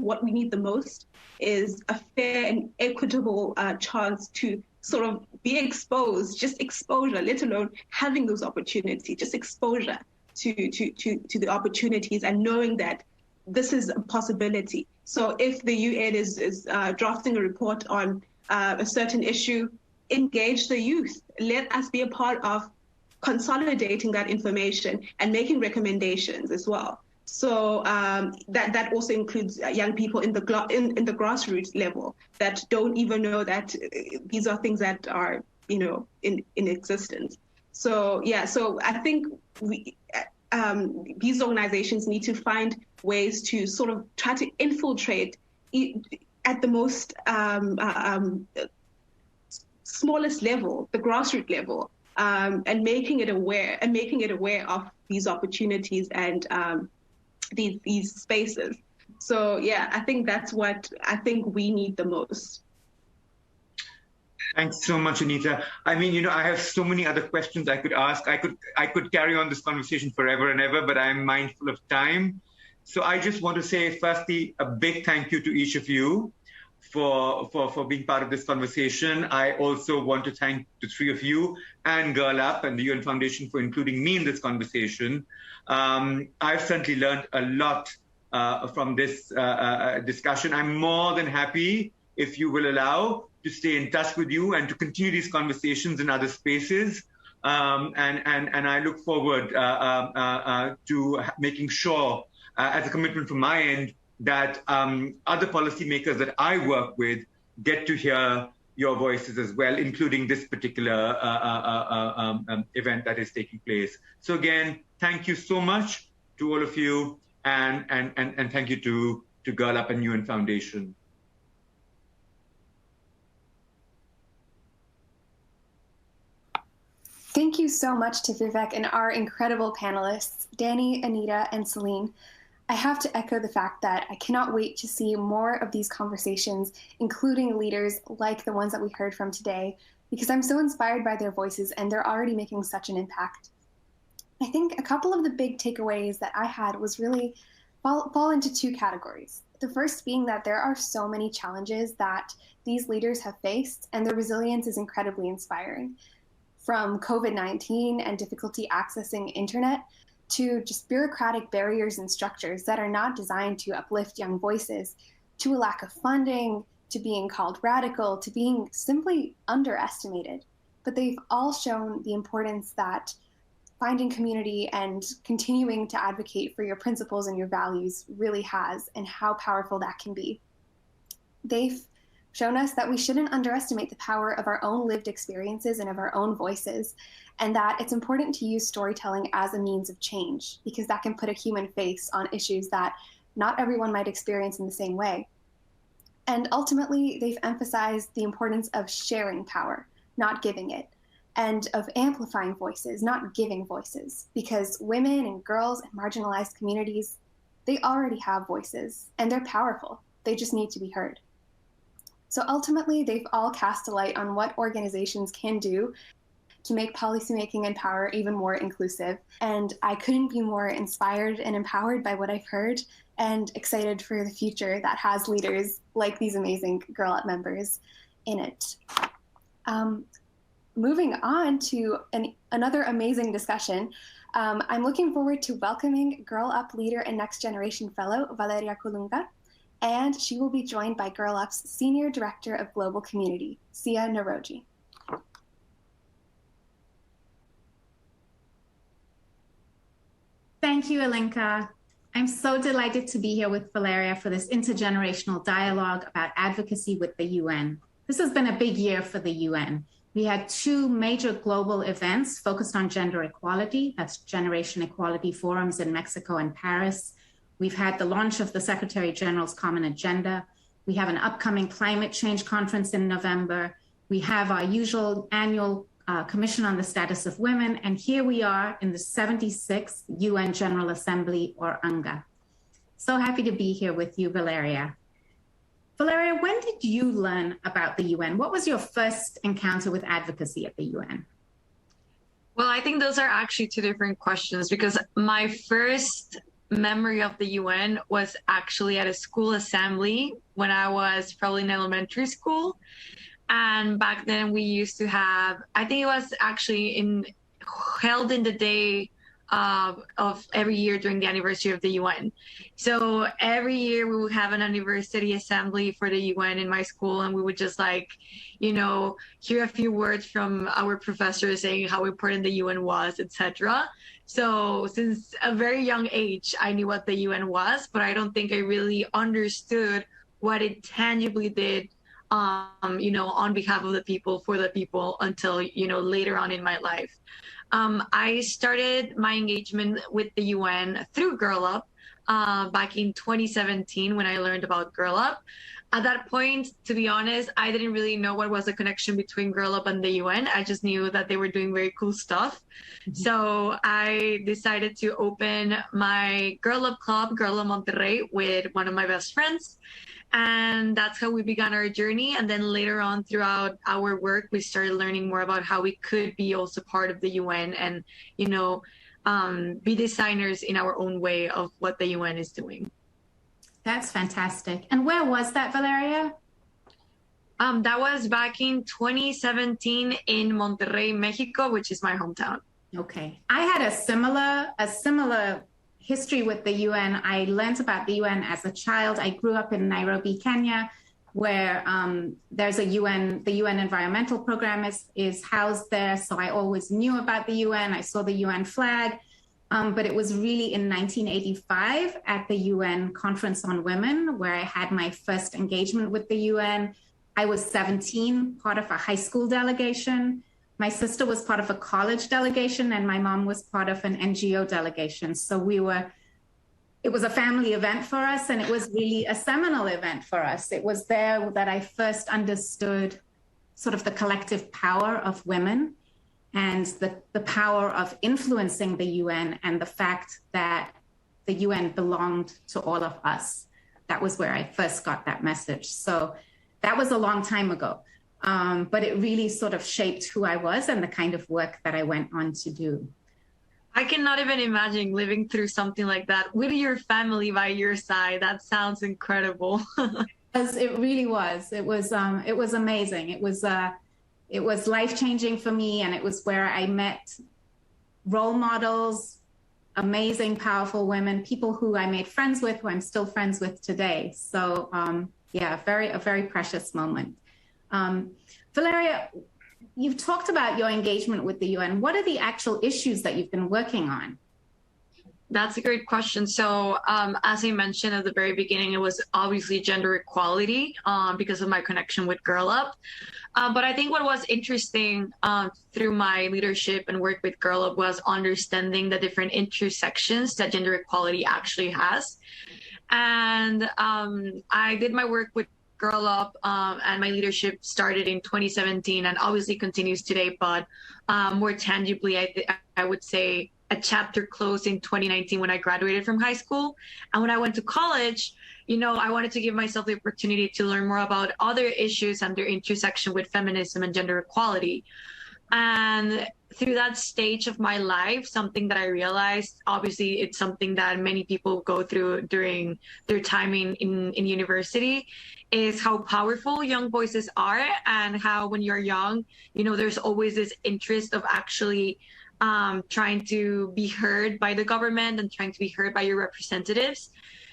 what we need the most is a fair and equitable chance to sort of be exposed, just exposure, let alone having those opportunities, just exposure to the opportunities and knowing that this is a possibility. So if the UN is drafting a report on a certain issue, engage the youth. Let us be a part of consolidating that information and making recommendations as well. So that also includes young people in the grassroots level that don't even know that these are things that are, in existence. So so I think these organizations need to find ways to sort of try to infiltrate at the most smallest level, the grassroots level, and making it aware of these opportunities and these spaces. So I think that's what I think we need the most. Thanks so much, Anita. I mean, I have so many other questions I could ask. I could carry on this conversation forever and ever, but I'm mindful of time. So I just want to say, firstly, a big thank you to each of you for being part of this conversation. I also want to thank the three of you and Girl Up and the UN Foundation for including me in this conversation. I've certainly learned a lot from this discussion. I'm more than happy, if you will allow, to stay in touch with you and to continue these conversations in other spaces. And I look forward to making sure, as a commitment from my end, that other policymakers that I work with get to hear your voices as well, including this particular event that is taking place. So again, thank you so much to all of you, and thank you to Girl Up and UN Foundation. Thank you so much to Vivek and our incredible panelists, Dani, Anita, and Selin. I have to echo the fact that I cannot wait to see more of these conversations, including leaders like the ones that we heard from today, because I'm so inspired by their voices and they're already making such an impact. I think a couple of the big takeaways that I had was really fall into two categories. The first being that there are so many challenges that these leaders have faced, and their resilience is incredibly inspiring. From COVID-19 and difficulty accessing internet to just bureaucratic barriers and structures that are not designed to uplift young voices, to a lack of funding, to being called radical, to being simply underestimated. But they've all shown the importance that finding community and continuing to advocate for your principles and your values really has, and how powerful that can be. They've shown us that we shouldn't underestimate the power of our own lived experiences and of our own voices, and that it's important to use storytelling as a means of change, because that can put a human face on issues that not everyone might experience in the same way. And ultimately, they've emphasized the importance of sharing power, not giving it, and of amplifying voices, not giving voices, because women and girls and marginalized communities, they already have voices, and they're powerful. They just need to be heard. So ultimately, they've all cast a light on what organizations can do to make policymaking and power even more inclusive. And I couldn't be more inspired and empowered by what I've heard and excited for the future that has leaders like these amazing Girl Up members in it. Moving on to another amazing discussion, I'm looking forward to welcoming Girl Up leader and Next Generation Fellow, Valeria Colunga, and she will be joined by Girl Up's Senior Director of Global Community, Nowrojee. Thank you, Ilinca. I'm so delighted to be here with Valeria for this intergenerational dialogue about advocacy with the UN. This has been a big year for the UN. We had 2 major global events focused on gender equality. That's Generation Equality Forums in Mexico and Paris. We've had the launch of the Secretary General's Common Agenda. We have an upcoming climate change conference in November. We have our usual annual Commission on the Status of Women, and here we are in the 76th UN General Assembly, or UNGA. So happy to be here with you, Valeria. Valeria, when did you learn about the UN? What was your first encounter with advocacy at the UN? Well, I think those are actually 2 different questions, because my first memory of the UN was actually at a school assembly when I was probably in elementary school. And back then we used to have, I think it was actually held in the day of every year during the anniversary of the UN. So every year we would have an anniversary assembly for the UN in my school, and we would just hear a few words from our professors saying how important the UN was, etc. So since a very young age, I knew what the UN was, but I don't think I really understood what it tangibly did on behalf of the people, for the people, until, later on in my life. I started my engagement with the UN through Girl Up back in 2017 when I learned about Girl Up. At that point, to be honest, I didn't really know what was the connection between Girl Up and the UN. I just knew that they were doing very cool stuff. Mm-hmm. So I decided to open my Girl Up club, Girl Up Monterrey, with one of my best friends. And that's how we began our journey. And then later on throughout our work, we started learning more about how we could be also part of the UN and, be designers in our own way of what the UN is doing. That's fantastic. And where was that, Valeria? That was back in 2017 in Monterrey, Mexico, which is my hometown. Okay. I had a similar history with the UN. I learned about the UN as a child. I grew up in Nairobi, Kenya, where there's the UN environmental program is housed there. So I always knew about the UN. I saw the UN flag. But it was really in 1985 at the UN Conference on Women where I had my first engagement with the UN. I was 17, part of a high school delegation. My sister was part of a college delegation, and my mom was part of an NGO delegation. So it was a family event for us, and it was really a seminal event for us. It was there that I first understood sort of the collective power of women and the power of influencing the UN and the fact that the UN belonged to all of us. That was where I first got that message. So that was a long time ago. But it really sort of shaped who I was and the kind of work that I went on to do. I cannot even imagine living through something like that with your family by your side. That sounds incredible. It really was. It was amazing. It was life-changing for me, and it was where I met role models, amazing, powerful women, people who I made friends with, who I'm still friends with today. So a very precious moment. Valeria, you've talked about your engagement with the UN. What are the actual issues that you've been working on? That's a great question. So as I mentioned at the very beginning, it was obviously gender equality because of my connection with Girl Up. But I think what was interesting through my leadership and work with Girl Up was understanding the different intersections that gender equality actually has. And I did my work with Girl Up and my leadership started in 2017 and obviously continues today, but more tangibly, I would say a chapter closed in 2019 when I graduated from high school. And when I went to college, I wanted to give myself the opportunity to learn more about other issues and their intersection with feminism and gender equality. And through that stage of my life, something that I realized, obviously it's something that many people go through during their time in university, is how powerful young voices are, and how when you're young, there's always this interest of actually trying to be heard by the government and trying to be heard by your representatives.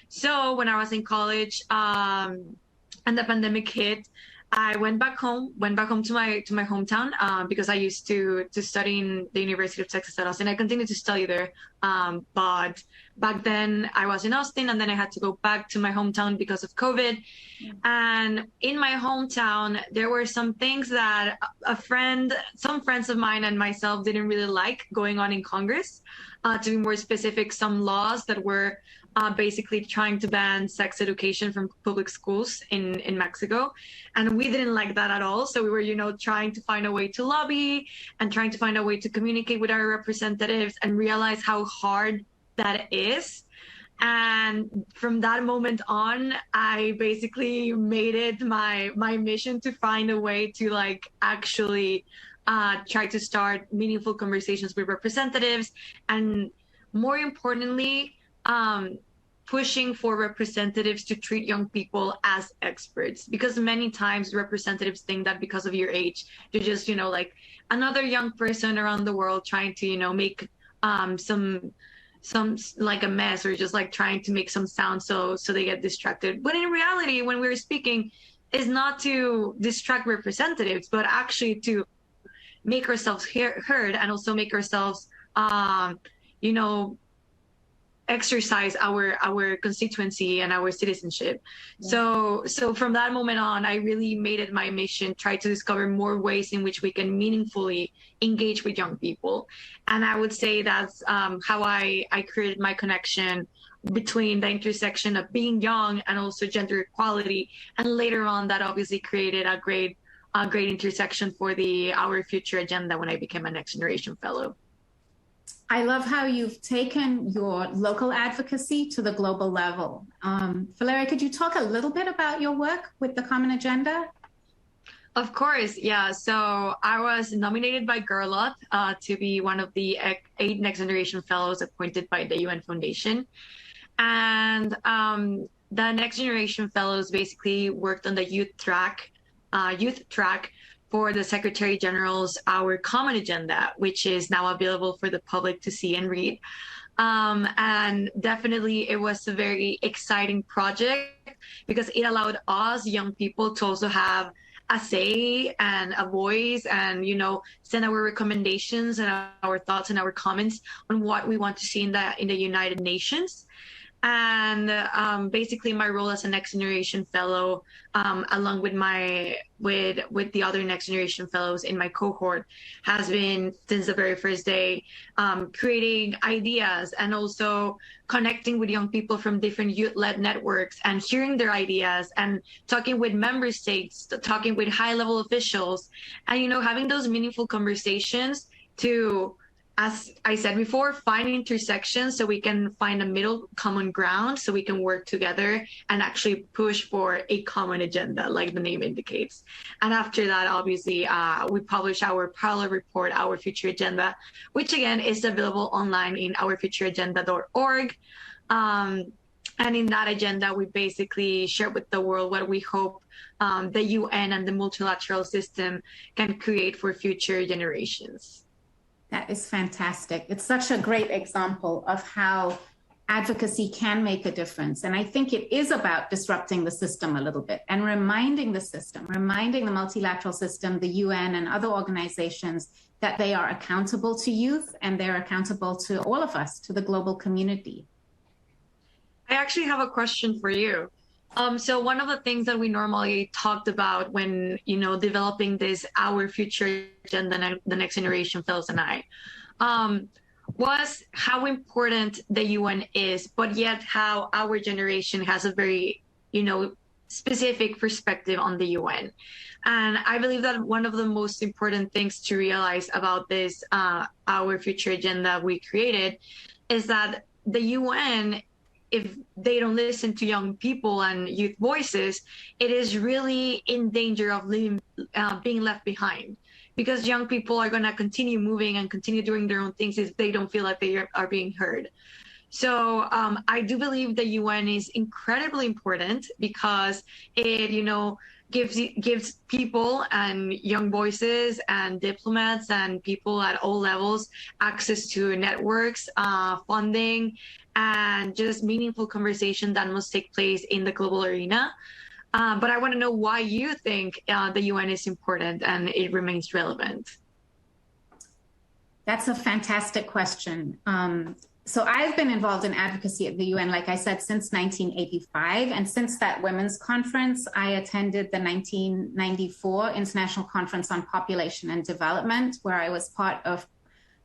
So when I was in college and the pandemic hit, I went back home to my hometown because I used to study in the University of Texas at Austin. I continued to study there, but back then I was in Austin, and then I had to go back to my hometown because of COVID. And in my hometown, there were some things that some friends of mine and myself didn't really like going on in Congress. To be more specific, some laws that were basically trying to ban sex education from public schools in Mexico. And we didn't like that at all. So we were, trying to find a way to lobby and trying to find a way to communicate with our representatives and realize how hard that is. And from that moment on, I basically made it my mission to find a way to actually try to start meaningful conversations with representatives, and more importantly, pushing for representatives to treat young people as experts, because many times representatives think that because of your age, you're just, another young person around the world trying to, make some a mess, or just trying to make some sound so they get distracted. But in reality, when we're speaking, is not to distract representatives, but actually to make ourselves heard, and also make ourselves, exercise our constituency and our citizenship. Yeah. So from that moment on, I really made it my mission, try to discover more ways in which we can meaningfully engage with young people. And I would say that's how I created my connection between the intersection of being young and also gender equality. And later on, that obviously created a great intersection for the Our Future agenda when I became a Next Generation Fellow. I love how you've taken your local advocacy to the global level. Valeria, could you talk a little bit about your work with the Common Agenda? Of course, yeah. So I was nominated by Girl Up to be one of the 8 Next Generation Fellows appointed by the UN Foundation. And the Next Generation Fellows basically worked on the youth track for the Secretary General's Our Common Agenda, which is now available for the public to see and read. And definitely it was a very exciting project because it allowed us young people to also have a say and a voice, and send our recommendations and our thoughts and our comments on what we want to see in the United Nations. And basically my role as a Next Generation Fellow, along with with the other Next Generation Fellows in my cohort, has been since the very first day, creating ideas and also connecting with young people from different youth-led networks and hearing their ideas, and talking with member states, talking with high-level officials, and having those meaningful conversations to, as I said before, find intersections so we can find a middle common ground, so we can work together and actually push for a common agenda, like the name indicates. And after that, obviously, we publish our parallel report, Our Future Agenda, which again is available online in ourfutureagenda.org. And in that agenda, we basically share with the world what we hope the UN and the multilateral system can create for future generations. That is fantastic. It's such a great example of how advocacy can make a difference. And I think it is about disrupting the system a little bit and reminding the multilateral system, the UN and other organizations, that they are accountable to youth and they're accountable to all of us, to the global community. I actually have a question for you. So one of the things that we normally talked about when, developing this Our Future Agenda, the Next Generation Fellows and I, was how important the UN is, but yet how our generation has a very, specific perspective on the UN. And I believe that one of the most important things to realize about this Our Future Agenda we created is that the UN, if they don't listen to young people and youth voices, it is really in danger of being left behind. because young people are going to continue moving and continue doing their own things if they don't feel like they are being heard. So I do believe the UN is incredibly important because it, gives people and young voices and diplomats and people at all levels access to networks, funding, and just meaningful conversation that must take place in the global arena. But I want to know why you think the UN is important and it remains relevant. That's a fantastic question. So I've been involved in advocacy at the UN, like I said, since 1985. And since that women's conference, I attended the 1994 International Conference on Population and Development, where I was part of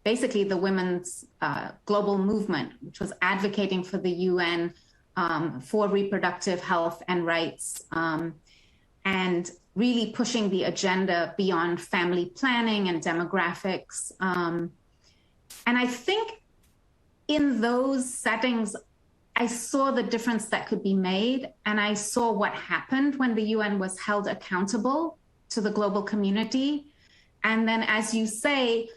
basically the women's global movement, which was advocating for the UN for reproductive health and rights, and really pushing the agenda beyond family planning and demographics. And I think in those settings, I saw the difference that could be made, and I saw what happened when the UN was held accountable to the global community. And then, as you say,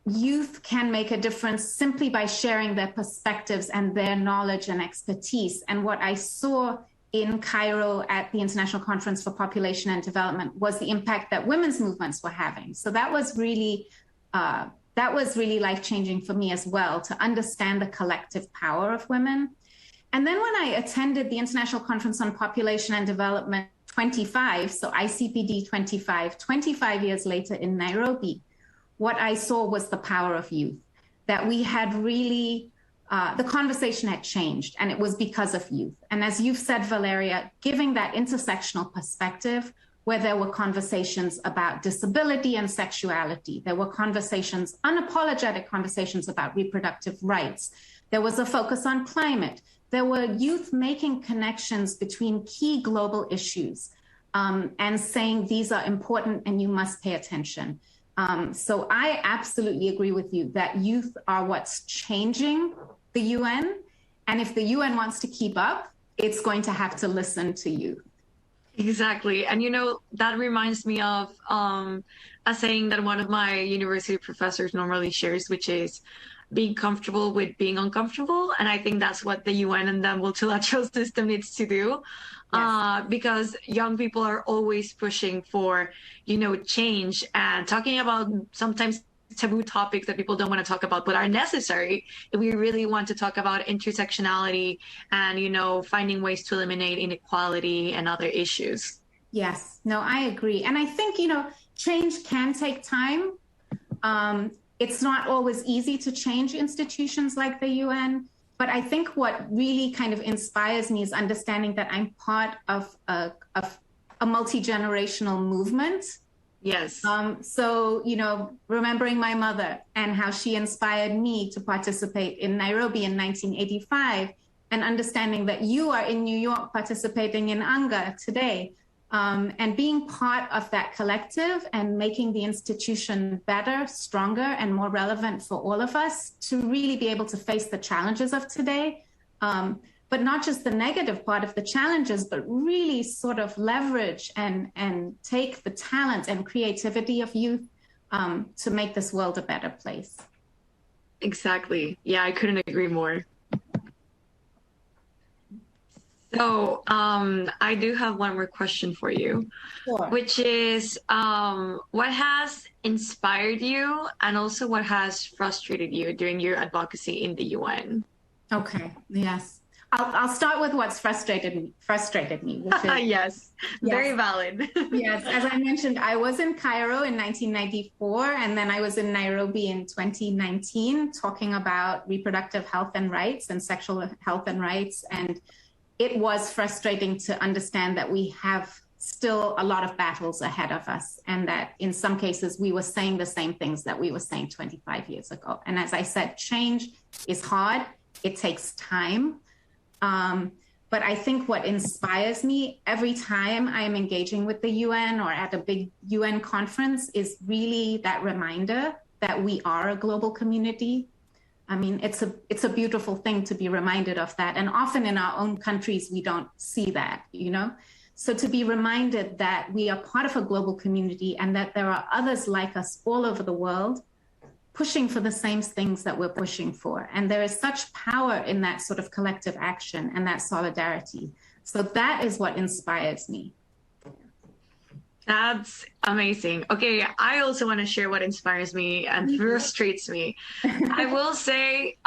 youth can make a difference simply by sharing their perspectives and their knowledge and expertise. And what I saw in Cairo at the International Conference for Population and Development was the impact that women's movements were having. So that was really life-changing for me as well, to understand the collective power of women. And then when I attended the International Conference on Population and Development 25, so ICPD 25 years later in Nairobi, what I saw was the power of youth, that we had really, the conversation had changed, and it was because of youth. And as you've said, Valeria, giving that intersectional perspective, where there were conversations about disability and sexuality. There were conversations, unapologetic conversations about reproductive rights. There was a focus on climate. There were youth making connections between key global issues and saying these are important and you must pay attention. So I absolutely agree with you that youth are what's changing the UN. And if the UN wants to keep up, it's going to have to listen to youth. Exactly. And, that reminds me of a saying that one of my university professors normally shares, which is being comfortable with being uncomfortable. And I think that's what the UN and the multilateral system needs to do. Yes. Because young people are always pushing for, change and talking about sometimes taboo topics that people don't want to talk about, but are necessary if we really want to talk about intersectionality and, finding ways to eliminate inequality and other issues. Yes, no, I agree. And I think, change can take time. It's not always easy to change institutions like the UN, but I think what really kind of inspires me is understanding that I'm part of a multi-generational movement. Yes. So, remembering my mother and how she inspired me to participate in Nairobi in 1985, and understanding that you are in New York participating in UNGA today, and being part of that collective and making the institution better, stronger, and more relevant for all of us to really be able to face the challenges of today. But not just the negative part of the challenges, but really sort of leverage and take the talent and creativity of youth to make this world a better place. Exactly. Yeah, I couldn't agree more. So I do have one more question for you, sure. Which is what has inspired you and also what has frustrated you during your advocacy in the UN? Okay, yes. I'll start with what's frustrated me, which is, yes, very valid. Yes, as I mentioned, I was in Cairo in 1994, and then I was in Nairobi in 2019 talking about reproductive health and rights and sexual health and rights. And it was frustrating to understand that we have still a lot of battles ahead of us, and that in some cases we were saying the same things that we were saying 25 years ago. And as I said, change is hard. It takes time. But I think what inspires me every time I am engaging with the UN or at a big UN conference is really that reminder that we are a global community. I mean, it's a beautiful thing to be reminded of that. And often in our own countries, we don't see that, So to be reminded that we are part of a global community and that there are others like us all over the world pushing for the same things that we're pushing for. And there is such power in that sort of collective action and that solidarity. So that is what inspires me. That's amazing. Okay, I also want to share what inspires me and frustrates me. I will say,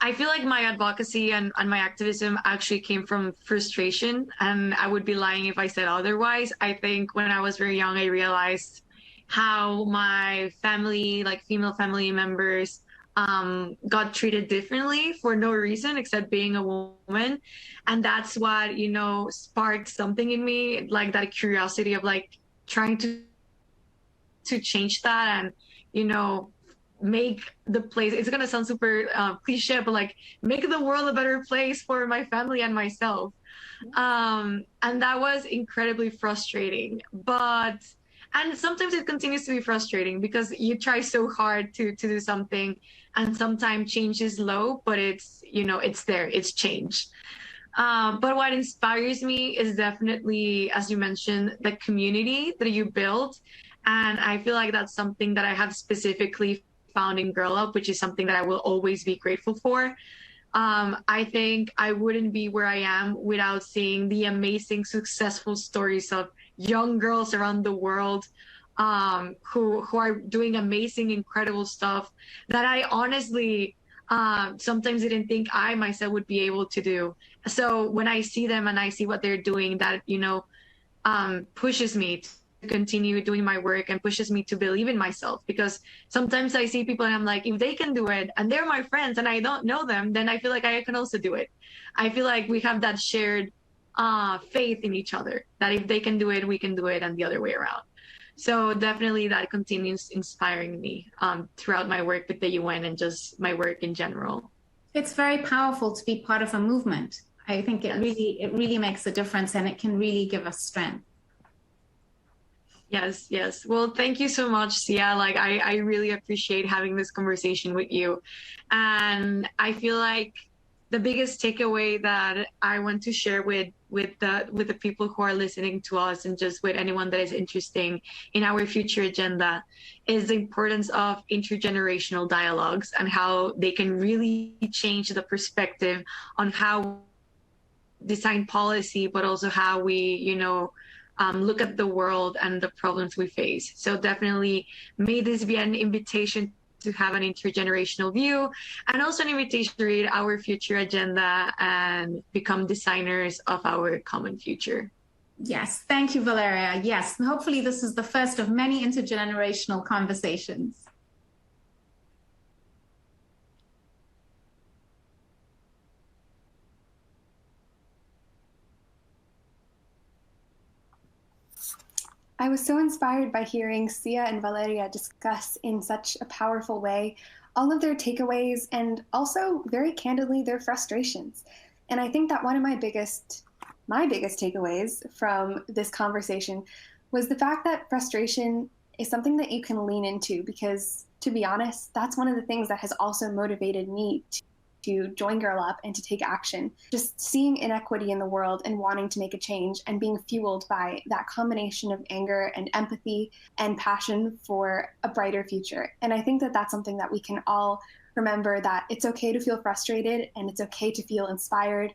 I feel like my advocacy and my activism actually came from frustration, and I would be lying if I said otherwise. I think when I was very young, I realized how my family, like female family members, got treated differently for no reason except being a woman. And that's what, you know, sparked something in me, like that curiosity of like trying to change that and, you know, make the place, it's gonna sound super cliche, but like make the world a better place for my family and myself. And that was incredibly frustrating, and sometimes it continues to be frustrating because you try so hard to do something, and sometimes change is low, but it's, you know, it's there, it's change. But what inspires me is definitely, as you mentioned, the community that you build. And I feel like that's something that I have specifically found in Girl Up, which is something that I will always be grateful for. I think I wouldn't be where I am without seeing the amazing, successful stories of young girls around the world who are doing amazing, incredible stuff that I honestly sometimes didn't think I myself would be able to do. So when I see them and I see what they're doing, that, you know, pushes me to continue doing my work and pushes me to believe in myself, because sometimes I see people and I'm like, if they can do it and they're my friends and I don't know them, then I feel like I can also do it. I feel like we have that shared faith in each other, that if they can do it, we can do it, and the other way around. So definitely that continues inspiring me throughout my work with the UN and just my work in general. It's very powerful to be part of a movement. I think it really makes a difference, and it can really give us strength. Yes. Well, thank you so much, Sia. Like, I really appreciate having this conversation with you. And I feel like the biggest takeaway that I want to share with the people who are listening to us, and just with anyone that is interested in our future agenda, is the importance of intergenerational dialogues and how they can really change the perspective on how we design policy, but also how we, you know, look at the world and the problems we face. So definitely may this be an invitation to have an intergenerational view, and also an invitation to read our future agenda and become designers of our common future. Yes, thank you, Valeria. Yes, hopefully this is the first of many intergenerational conversations. I was so inspired by hearing Sia and Valeria discuss in such a powerful way all of their takeaways and also very candidly their frustrations. And I think that one of my biggest takeaways from this conversation was the fact that frustration is something that you can lean into, because to be honest, that's one of the things that has also motivated me to join Girl Up and to take action. Just seeing inequity in the world and wanting to make a change and being fueled by that combination of anger and empathy and passion for a brighter future. And I think that that's something that we can all remember, that it's okay to feel frustrated and it's okay to feel inspired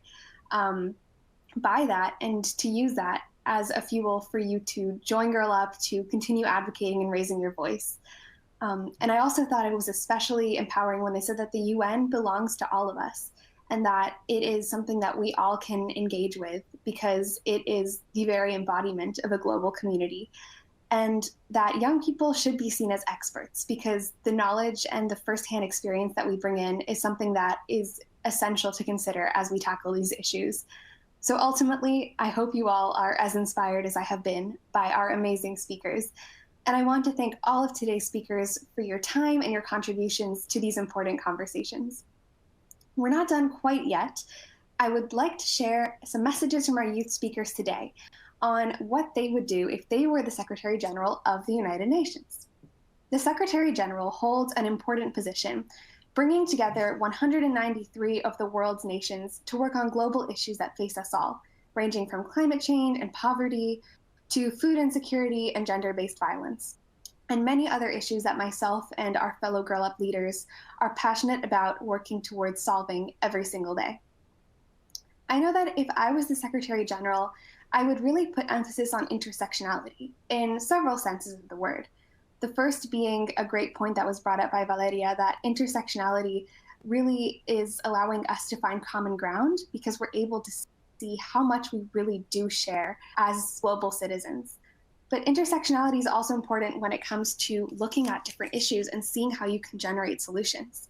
by that, and to use that as a fuel for you to join Girl Up, to continue advocating and raising your voice. And I also thought it was especially empowering when they said that the UN belongs to all of us, and that it is something that we all can engage with because it is the very embodiment of a global community. And that young people should be seen as experts, because the knowledge and the firsthand experience that we bring in is something that is essential to consider as we tackle these issues. So ultimately, I hope you all are as inspired as I have been by our amazing speakers. And I want to thank all of today's speakers for your time and your contributions to these important conversations. We're not done quite yet. I would like to share some messages from our youth speakers today on what they would do if they were the Secretary General of the United Nations. The Secretary General holds an important position bringing together 193 of the world's nations to work on global issues that face us all, ranging from climate change and poverty to food insecurity and gender-based violence, and many other issues that myself and our fellow Girl Up leaders are passionate about working towards solving every single day. I know that if I was the Secretary General, I would really put emphasis on intersectionality in several senses of the word. The first being a great point that was brought up by Valeria, that intersectionality really is allowing us to find common ground because we're able to see how much we really do share as global citizens. But intersectionality is also important when it comes to looking at different issues and seeing how you can generate solutions.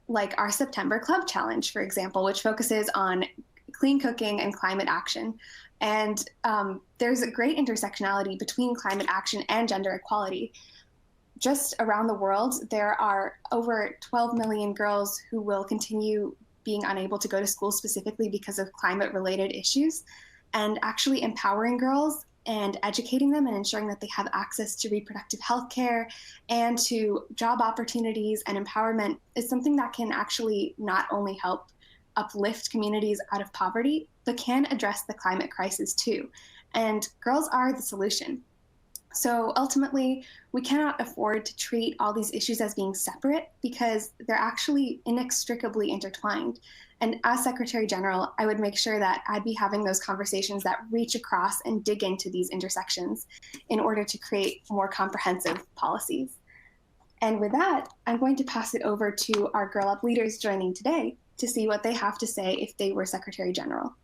Like our September Club Challenge, for example, which focuses on clean cooking and climate action. And there's a great intersectionality between climate action and gender equality. Just around the world, there are over 12 million girls who will continue being unable to go to school specifically because of climate-related issues. And actually empowering girls and educating them and ensuring that they have access to reproductive health care and to job opportunities and empowerment is something that can actually not only help uplift communities out of poverty, but can address the climate crisis too. And girls are the solution. So ultimately, we cannot afford to treat all these issues as being separate because they're actually inextricably intertwined. And as Secretary General, I would make sure that I'd be having those conversations that reach across and dig into these intersections in order to create more comprehensive policies. And with that, I'm going to pass it over to our Girl Up leaders joining today to see what they have to say if they were Secretary General.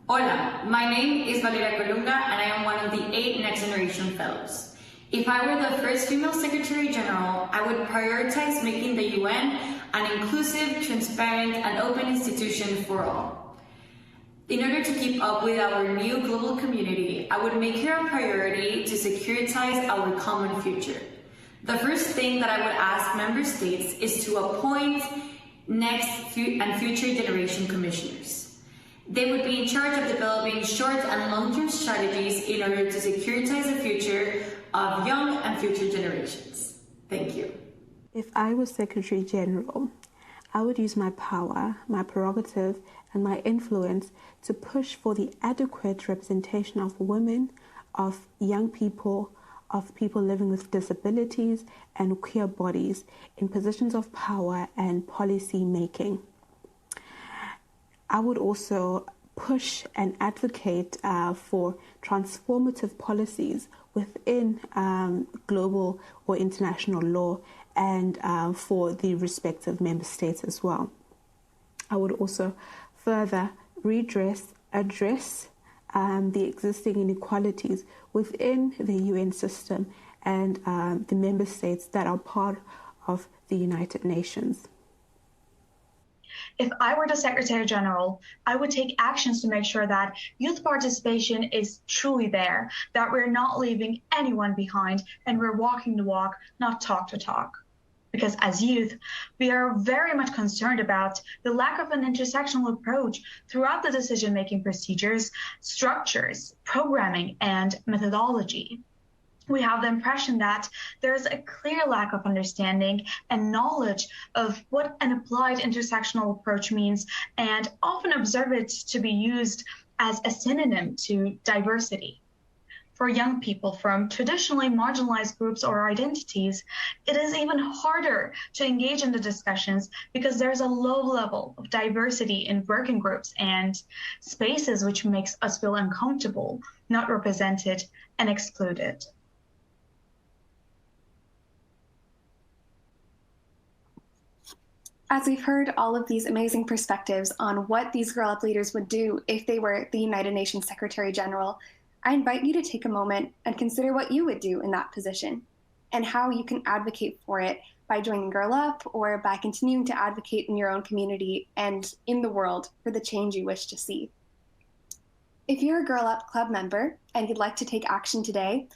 Hola, my name is Valeria Colunga and I am one of the 8 Next Generation Fellows. If I were the first female Secretary General, I would prioritize making the UN an inclusive, transparent, and open institution for all. In order to keep up with our new global community, I would make it a priority to securitize our common future. The first thing that I would ask member states is to appoint next and future generation commissioners. They would be in charge of developing short and long-term strategies in order to securitize the future of young and future generations. Thank you. If I was Secretary General, I would use my power, my prerogative, and my influence to push for the adequate representation of women, of young people, of people living with disabilities and queer bodies in positions of power and policy making. I would also push and advocate for transformative policies within global or international law and for the respective member states as well. I would also further address the existing inequalities within the UN system and the member states that are part of the United Nations. If I were the Secretary General, I would take actions to make sure that youth participation is truly there, that we're not leaving anyone behind, and we're walking the walk, not talk the talk. Because as youth, we are very much concerned about the lack of an intersectional approach throughout the decision-making procedures, structures, programming, and methodology. We have the impression that there's a clear lack of understanding and knowledge of what an applied intersectional approach means, and often observe it to be used as a synonym to diversity. For young people from traditionally marginalized groups or identities, it is even harder to engage in the discussions because there's a low level of diversity in working groups and spaces, which makes us feel uncomfortable, not represented, and excluded. As we've heard all of these amazing perspectives on what these Girl Up leaders would do if they were the United Nations Secretary General, I invite you to take a moment and consider what you would do in that position and how you can advocate for it by joining Girl Up or by continuing to advocate in your own community and in the world for the change you wish to see. If you're a Girl Up Club member and you'd like to take action today,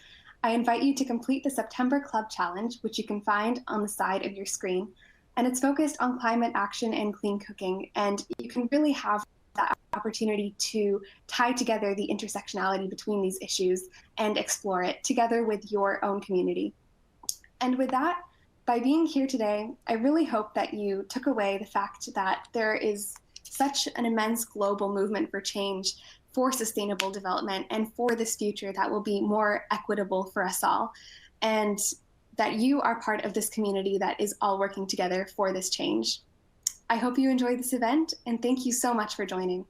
I invite you to complete the September Club Challenge, which you can find on the side of your screen. And it's focused on climate action and clean cooking. And you can really have that opportunity to tie together the intersectionality between these issues and explore it together with your own community. And with that, by being here today, I really hope that you took away the fact that there is such an immense global movement for change, for sustainable development, and for this future that will be more equitable for us all. And that you are part of this community that is all working together for this change. I hope you enjoyed this event, and thank you so much for joining.